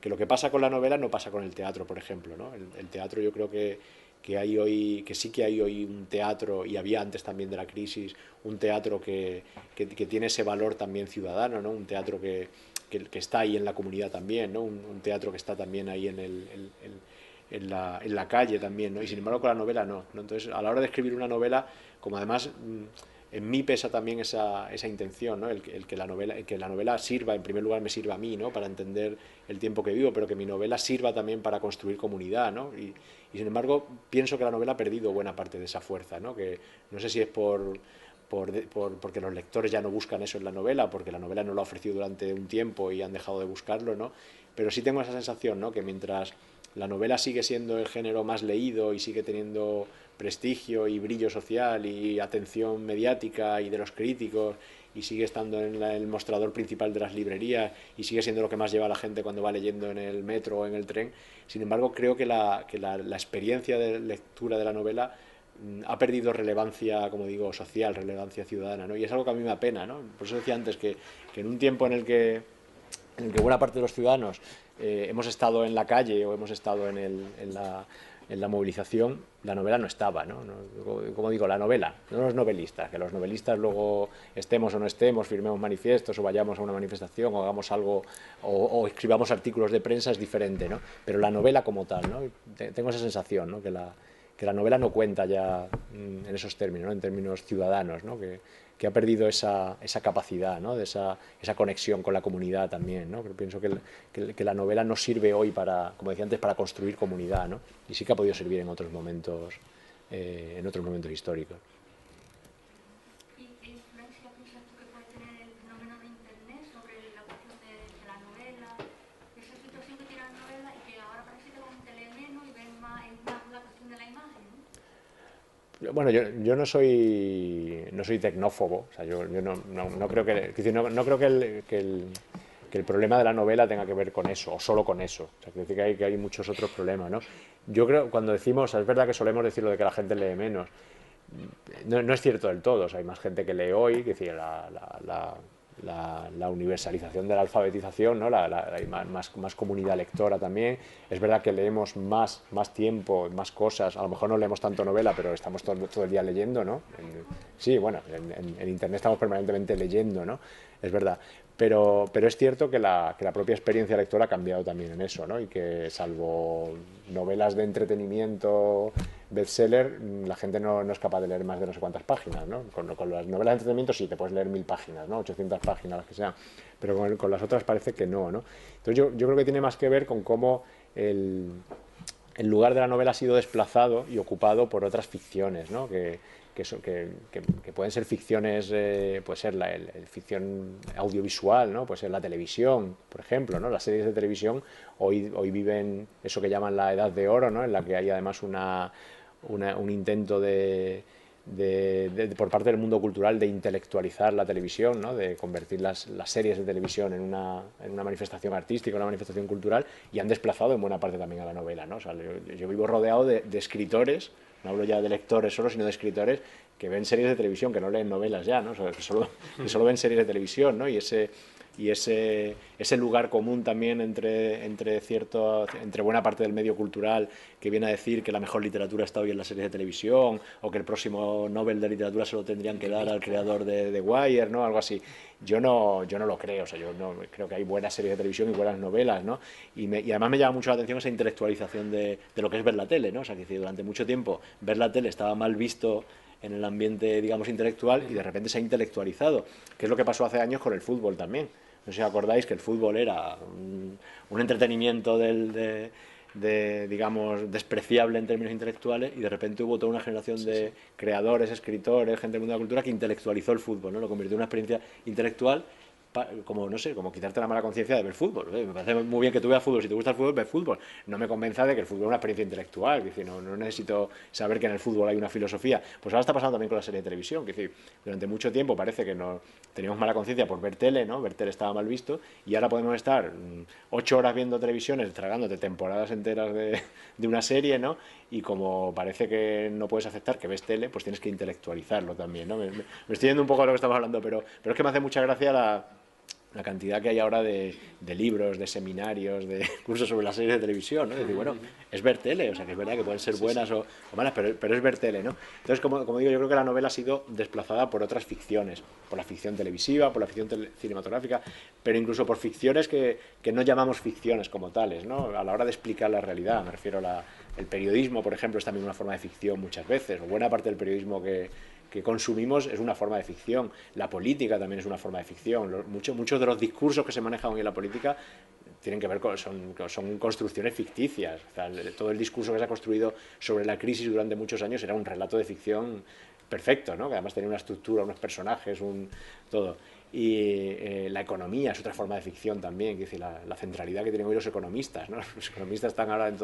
que lo que pasa con la novela no pasa con el teatro, por ejemplo, ¿no? El teatro yo creo que sí que hay hoy un teatro, y había antes también de la crisis, un teatro que tiene ese valor también ciudadano, ¿no? Un teatro que está ahí en la comunidad también, ¿no? Un teatro que está también ahí en la calle también, ¿no? Y sin embargo con la novela no. Entonces, a la hora de escribir una novela, como además en mí pesa también esa intención, ¿no? El que la novela sirva, en primer lugar me sirva a mí, ¿no? Para entender el tiempo que vivo, pero que mi novela sirva también para construir comunidad, ¿no? Y sin embargo pienso que la novela ha perdido buena parte de esa fuerza, ¿no? Que no sé si es porque los lectores ya no buscan eso en la novela, porque la novela no lo ha ofrecido durante un tiempo y han dejado de buscarlo, ¿no? Pero sí tengo esa sensación, ¿no? Que mientras la novela sigue siendo el género más leído y sigue teniendo prestigio y brillo social y atención mediática y de los críticos, y sigue estando en el mostrador principal de las librerías y sigue siendo lo que más lleva a la gente cuando va leyendo en el metro o en el tren. Sin embargo, creo que la experiencia de lectura de la novela ha perdido relevancia, como digo, social, relevancia ciudadana, ¿no? Y es algo que a mí me apena, ¿no? Por eso decía antes que en un tiempo en el que buena parte de los ciudadanos hemos estado en la calle o hemos estado en la movilización, la novela no estaba, ¿no? Como digo, la novela, no los novelistas, que los novelistas luego estemos o no estemos, firmemos manifiestos o vayamos a una manifestación o hagamos algo o escribamos artículos de prensa es diferente, ¿no? Pero la novela como tal, ¿no? Tengo esa sensación, ¿no? Que la novela no cuenta ya en esos términos, ¿no? En términos ciudadanos, ¿no? Que ha perdido esa capacidad, ¿no? De esa conexión con la comunidad también, ¿no? Pienso que la novela no sirve hoy para, como decía antes, para construir comunidad, ¿no? Y sí que ha podido servir en otros momentos históricos. ¿Y qué influencia piensas tú que puede tener el fenómeno de Internet sobre la cuestión de la novela, esa situación que tiene la novela y que ahora parece que la gente lee menos y ven más, es más la cuestión de la imagen, ¿no? Bueno, yo no soy tecnófobo, o sea, yo no creo que el problema de la novela tenga que ver con eso, o solo con eso. O sea, quiere decir que hay muchos otros problemas, ¿no? Yo creo, cuando decimos, es verdad que solemos decir lo de que la gente lee menos, no es cierto del todo, o sea, hay más gente que lee hoy, que decir, la universalización de la alfabetización, ¿no? Hay más comunidad lectora también. Es verdad que leemos más tiempo, más cosas. A lo mejor no leemos tanto novela, pero estamos todo el día leyendo, ¿no? Sí, bueno, en Internet estamos permanentemente leyendo, ¿no? Es verdad. Pero es cierto que la propia experiencia lectora ha cambiado también en eso, ¿no? Y que salvo novelas de entretenimiento bestseller, la gente no es capaz de leer más de no sé cuántas páginas, ¿no? Con las novelas de entretenimiento sí, te puedes leer 1000 páginas, ¿no? 800 páginas, las que sean, pero con las otras parece que no, ¿no? Entonces yo creo que tiene más que ver con cómo el lugar de la novela ha sido desplazado y ocupado por otras ficciones, ¿no? Que pueden ser ficciones, puede ser la ficción audiovisual, ¿no? Puede ser la televisión, por ejemplo, ¿no? Las series de televisión hoy viven eso que llaman la edad de oro, ¿no? En la que hay además un intento por parte del mundo cultural de intelectualizar la televisión, ¿no? De convertir las series de televisión en una manifestación artística, una manifestación cultural, y han desplazado en buena parte también a la novela, ¿no? O sea, yo vivo rodeado de escritores, no hablo ya de lectores solo, sino de escritores que ven series de televisión, que no leen novelas ya, ¿no? O sea, que solo ven series de televisión, ¿no? Y ese lugar común también entre buena parte del medio cultural, que viene a decir que la mejor literatura está hoy en las series de televisión, o que el próximo Nobel de literatura se lo tendrían que dar al creador de The Wire, ¿no? Algo así. Yo no lo creo, o sea, yo no creo que hay buenas series de televisión y buenas novelas, ¿no? Y además me llama mucho la atención esa intelectualización de lo que es ver la tele, ¿no? O sea, que durante mucho tiempo ver la tele estaba mal visto en el ambiente, digamos, intelectual, y de repente se ha intelectualizado, que es lo que pasó hace años con el fútbol también. No sé si acordáis que el fútbol era un entretenimiento digamos, despreciable en términos intelectuales, y de repente hubo toda una generación de creadores, escritores, gente del mundo de la cultura que intelectualizó el fútbol, ¿no? Lo convirtió en una experiencia intelectual, como, no sé, como quitarte la mala conciencia de ver fútbol. Me parece muy bien que tú veas fútbol, si te gusta el fútbol, ve fútbol. No me convenza de que el fútbol es una experiencia intelectual, que no necesito saber que en el fútbol hay una filosofía. Pues ahora está pasando también con la serie de televisión, que decir, durante mucho tiempo parece que no teníamos mala conciencia por ver tele, ¿no? Ver tele estaba mal visto, y ahora podemos estar 8 horas viendo televisiones, tragándote temporadas enteras de una serie, ¿no? Y como parece que no puedes aceptar que ves tele, pues tienes que intelectualizarlo también, ¿no? Me estoy yendo un poco de lo que estamos hablando, pero es que me hace mucha gracia la cantidad que hay ahora de libros, de seminarios, de cursos sobre las series de televisión, ¿no? Es decir, bueno, es ver tele, o sea, que es verdad que pueden ser buenas o malas, pero es ver tele, ¿no? Entonces, como digo, yo creo que la novela ha sido desplazada por otras ficciones, por la ficción televisiva, por la ficción cinematográfica, pero incluso por ficciones que no llamamos ficciones como tales, ¿no? A la hora de explicar la realidad, me refiero el periodismo, por ejemplo, es también una forma de ficción muchas veces, o buena parte del periodismo que consumimos es una forma de ficción. La política también es una forma de ficción. Muchos de los discursos que se manejan hoy en la política tienen que ver son construcciones ficticias. O sea, todo el discurso que se ha construido sobre la crisis durante muchos años era un relato de ficción perfecto, ¿no? Que además tenía una estructura, unos personajes, todo. y la economía es otra forma de ficción también, es decir, la centralidad que tienen hoy los economistas, ¿no? Los economistas están ahora en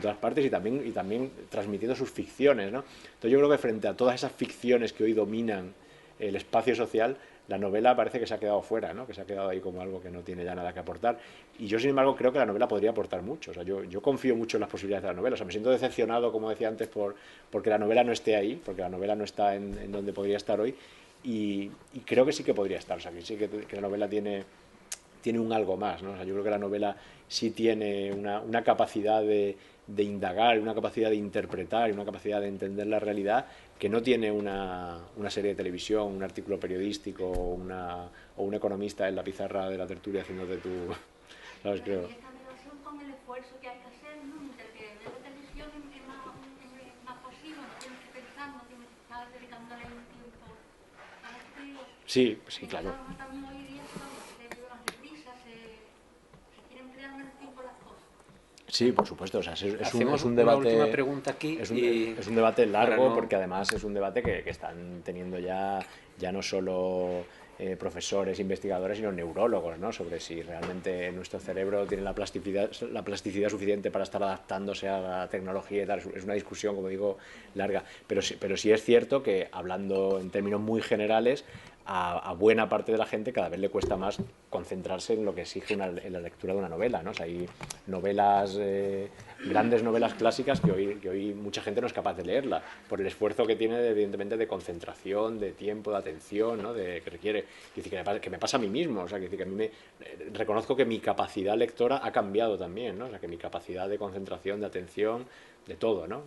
todas partes y también transmitiendo sus ficciones, ¿no? Entonces yo creo que frente a todas esas ficciones que hoy dominan el espacio social, la novela parece que se ha quedado fuera, ¿no? Que se ha quedado ahí como algo que no tiene ya nada que aportar. Y yo, sin embargo, creo que la novela podría aportar mucho. O sea, yo confío mucho en las posibilidades de la novela. O sea, me siento decepcionado, como decía antes, porque la novela no esté ahí, porque la novela no está en donde podría estar hoy. Y creo que sí que podría estar. O sea, que sí que la novela tiene un algo más, ¿no? O sea, yo creo que la novela sí tiene una capacidad de indagar, una capacidad de interpretar y una capacidad de entender la realidad que no tiene una serie de televisión, un artículo periodístico o un economista en la pizarra de la tertulia haciéndote tu... ¿Sabes? Creo. Y esta relación con el esfuerzo que hay que hacer, ¿no? Mientras que ver la televisión es más pasivo, no tienes que pensar, no tienes que estar dedicándole un tiempo a esto. Sí, sí, claro. También hoy día se llevan deprisa, se quieren emplear menos tiempo las cosas. Sí, por supuesto, o sea, es un una debate, última pregunta aquí es un debate largo no... porque además es un debate que están teniendo ya no solo profesores, investigadores, sino neurólogos, ¿no? Sobre si realmente nuestro cerebro tiene la plasticidad suficiente para estar adaptándose a la tecnología y tal. Es una discusión, como digo, larga, pero sí es cierto que, hablando en términos muy generales, a buena parte de la gente cada vez le cuesta más concentrarse en lo que exige en la lectura de una novela, ¿no? O sea, hay novelas, grandes novelas clásicas que hoy mucha gente no es capaz de leerla por el esfuerzo que tiene, evidentemente, de concentración, de tiempo, de atención, ¿no? Que requiere. Que me pasa a mí mismo, o sea, que a mí reconozco que mi capacidad lectora ha cambiado también, ¿no? O sea, que mi capacidad de concentración, de atención, de todo, ¿no?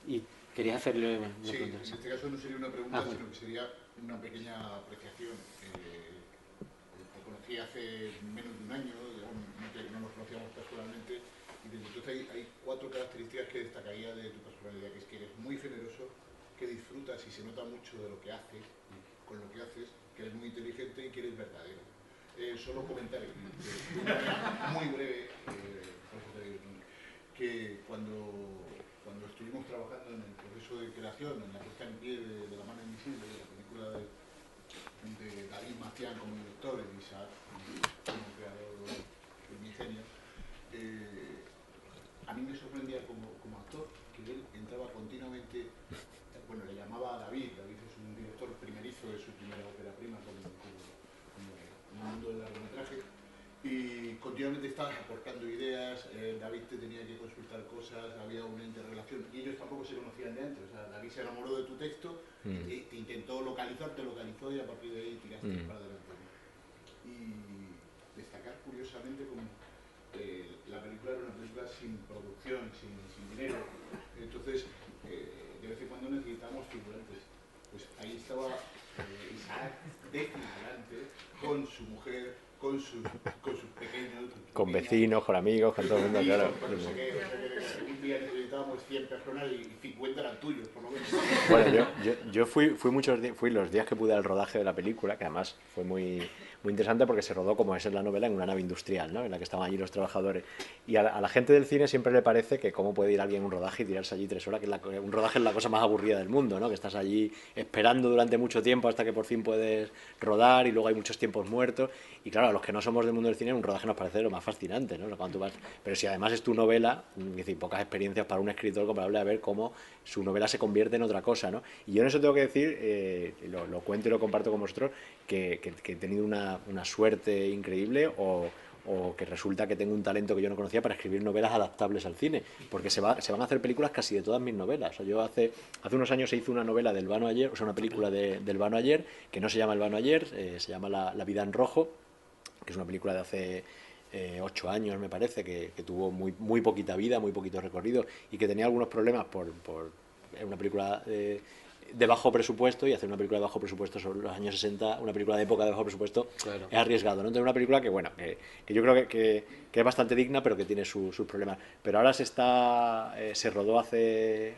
Y querías hacerle una Sí, pregunta. en este caso no sería una pregunta, bueno. sino que sería una pequeña apreciación. Te conocí hace menos de un año, no nos conocíamos personalmente, y desde entonces hay 4 características que destacaría de tu personalidad, que es que eres muy generoso, que disfrutas y se nota mucho de lo que haces, y con lo que haces, que eres muy inteligente y que eres verdadero. Solo comentar de una manera muy breve, por eso te digo, que cuando estuvimos trabajando en el proceso de creación, en la puesta en pie de La mano invisible, de la película de David Macián como director y Isaac como creador de Mi Genio, a mí me sorprendía como actor que él entraba continuamente, bueno, le llamaba a David es un director primerizo de su primera ópera prima como el mundo del largometraje, y continuamente estabas aportando ideas, David te tenía que consultar cosas, había una interrelación, y ellos tampoco se conocían de antes. O sea, David se enamoró de tu texto, te intentó localizar, te localizó y a partir de ahí tiraste para adelante. Y destacar curiosamente como la película era una película sin producción, sin dinero, entonces de vez en cuando necesitábamos figurantes. Pues ahí estaba Isaac de figurante con su mujer, con sus pequeños, con vecinos, con amigos, con todo el mundo, claro. Un día necesitábamos 100 personas y 50 eran tuyos, por lo menos. Bueno, yo fui los días que pude al rodaje de la película, que además fue muy interesante porque se rodó, como es en la novela, en una nave industrial, ¿no? En la que estaban allí los trabajadores. Y a la gente del cine siempre le parece que cómo puede ir alguien a un rodaje y tirarse allí 3 horas, que un rodaje es la cosa más aburrida del mundo, ¿no? Que estás allí esperando durante mucho tiempo hasta que por fin puedes rodar y luego hay muchos tiempos muertos. Y claro, a los que no somos del mundo del cine, un rodaje nos parece lo más fascinante, ¿no? Cuando tú vas... Pero si además es tu novela, es decir, pocas experiencias para un escritor comparable a ver cómo su novela se convierte en otra cosa, ¿no? Y yo en eso tengo que decir, lo cuento y lo comparto con vosotros, que he tenido una suerte increíble o que resulta que tengo un talento que yo no conocía para escribir novelas adaptables al cine, porque se van a hacer películas casi de todas mis novelas. O sea, yo hace unos años se hizo una novela del Vano Ayer, o sea, una película del Vano Ayer, que no se llama El Vano Ayer, se llama La vida en rojo, que es una película de hace 8 años, me parece, que tuvo muy poquita vida, muy poquito recorrido y que tenía algunos problemas por una película de bajo presupuesto, y hacer una película de bajo presupuesto sobre los años 60, una película de época de bajo presupuesto, claro, es arriesgado, ¿no? Entonces una película que, bueno, que yo creo que es bastante digna, pero que tiene sus problemas. Pero ahora se rodó hace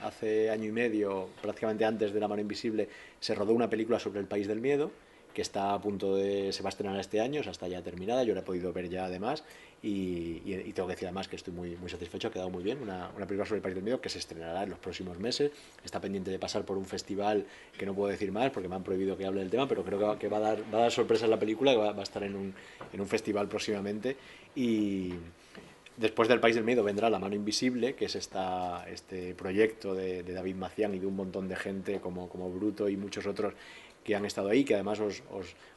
año y medio, prácticamente antes de La mano invisible, se rodó una película sobre El país del miedo, que está a punto de... se va a estrenar este año, o sea, está ya terminada, yo la he podido ver ya además, y tengo que decir además que estoy muy satisfecho, ha quedado muy bien, una película sobre el País del Miedo que se estrenará en los próximos meses, está pendiente de pasar por un festival que no puedo decir más porque me han prohibido que hable del tema, pero creo que va a dar sorpresa en la película, que va a estar en un festival próximamente. Y después del País del Miedo vendrá La mano invisible, que es este proyecto de David Macián y de un montón de gente como Bruto y muchos otros que han estado ahí, que además os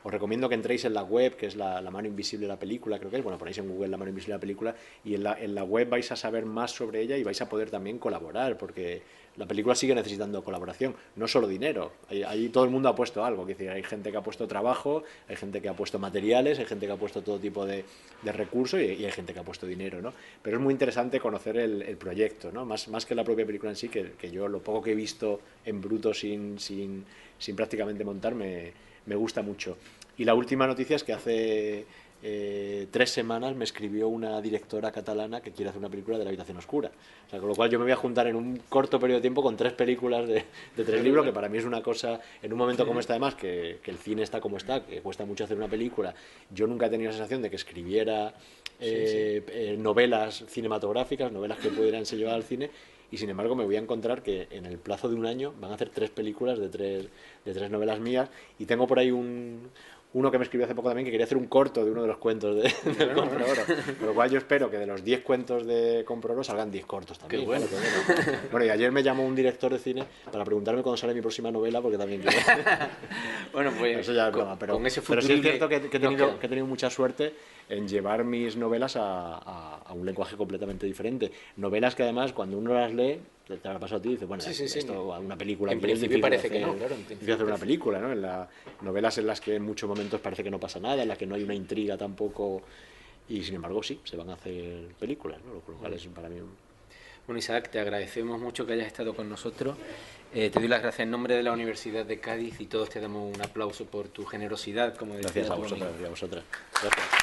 recomiendo que entréis en la web, que es la mano invisible de la película, creo que es, bueno, ponéis en Google La mano invisible de la película, y en la web vais a saber más sobre ella y vais a poder también colaborar, porque la película sigue necesitando colaboración, no solo dinero, ahí todo el mundo ha puesto algo, es decir, hay gente que ha puesto trabajo, hay gente que ha puesto materiales, hay gente que ha puesto todo tipo de recursos y hay gente que ha puesto dinero, ¿no? Pero es muy interesante conocer el proyecto, ¿no? Más que la propia película en sí, que yo lo poco que he visto en bruto sin prácticamente montar me gusta mucho. Y la última noticia es que hace 3 semanas me escribió una directora catalana que quiere hacer una película de La habitación oscura. O sea, con lo cual yo me voy a juntar en un corto periodo de tiempo con 3 películas de 3 libros, que para mí es una cosa, en un momento como este además, que el cine está como está, que cuesta mucho hacer una película. Yo nunca he tenido la sensación de que escribiera novelas cinematográficas, novelas que pudieran ser llevadas al cine, y sin embargo me voy a encontrar que en el plazo de un año van a hacer 3 películas de tres novelas mías, y tengo por ahí uno que me escribió hace poco también que quería hacer un corto de uno de los cuentos de Compro Oro, con lo cual yo espero que de los 10 cuentos de Compro Oro salgan 10 cortos también. Qué bueno. Bueno, y ayer me llamó un director de cine para preguntarme cuándo sale mi próxima novela, porque también quiero... Bueno, pues eso ya es broma, pero ese sí es cierto que he nos tenido mucha suerte en llevar mis novelas a un lenguaje completamente diferente. Novelas que además cuando uno las lee, te habrá pasado a ti, dices, bueno, esto una película... En principio parece que no, claro. Difícil hacer una película, ¿no? Novelas en las que en muchos momentos parece que no pasa nada, en las que no hay una intriga tampoco, y sin embargo sí, se van a hacer películas, ¿no? Lo cual es para mí un... Bueno, Isaac, te agradecemos mucho que hayas estado con nosotros. Te doy las gracias en nombre de la Universidad de Cádiz y todos te damos un aplauso por tu generosidad, como decía. Gracias a vosotras y a vosotras. Gracias.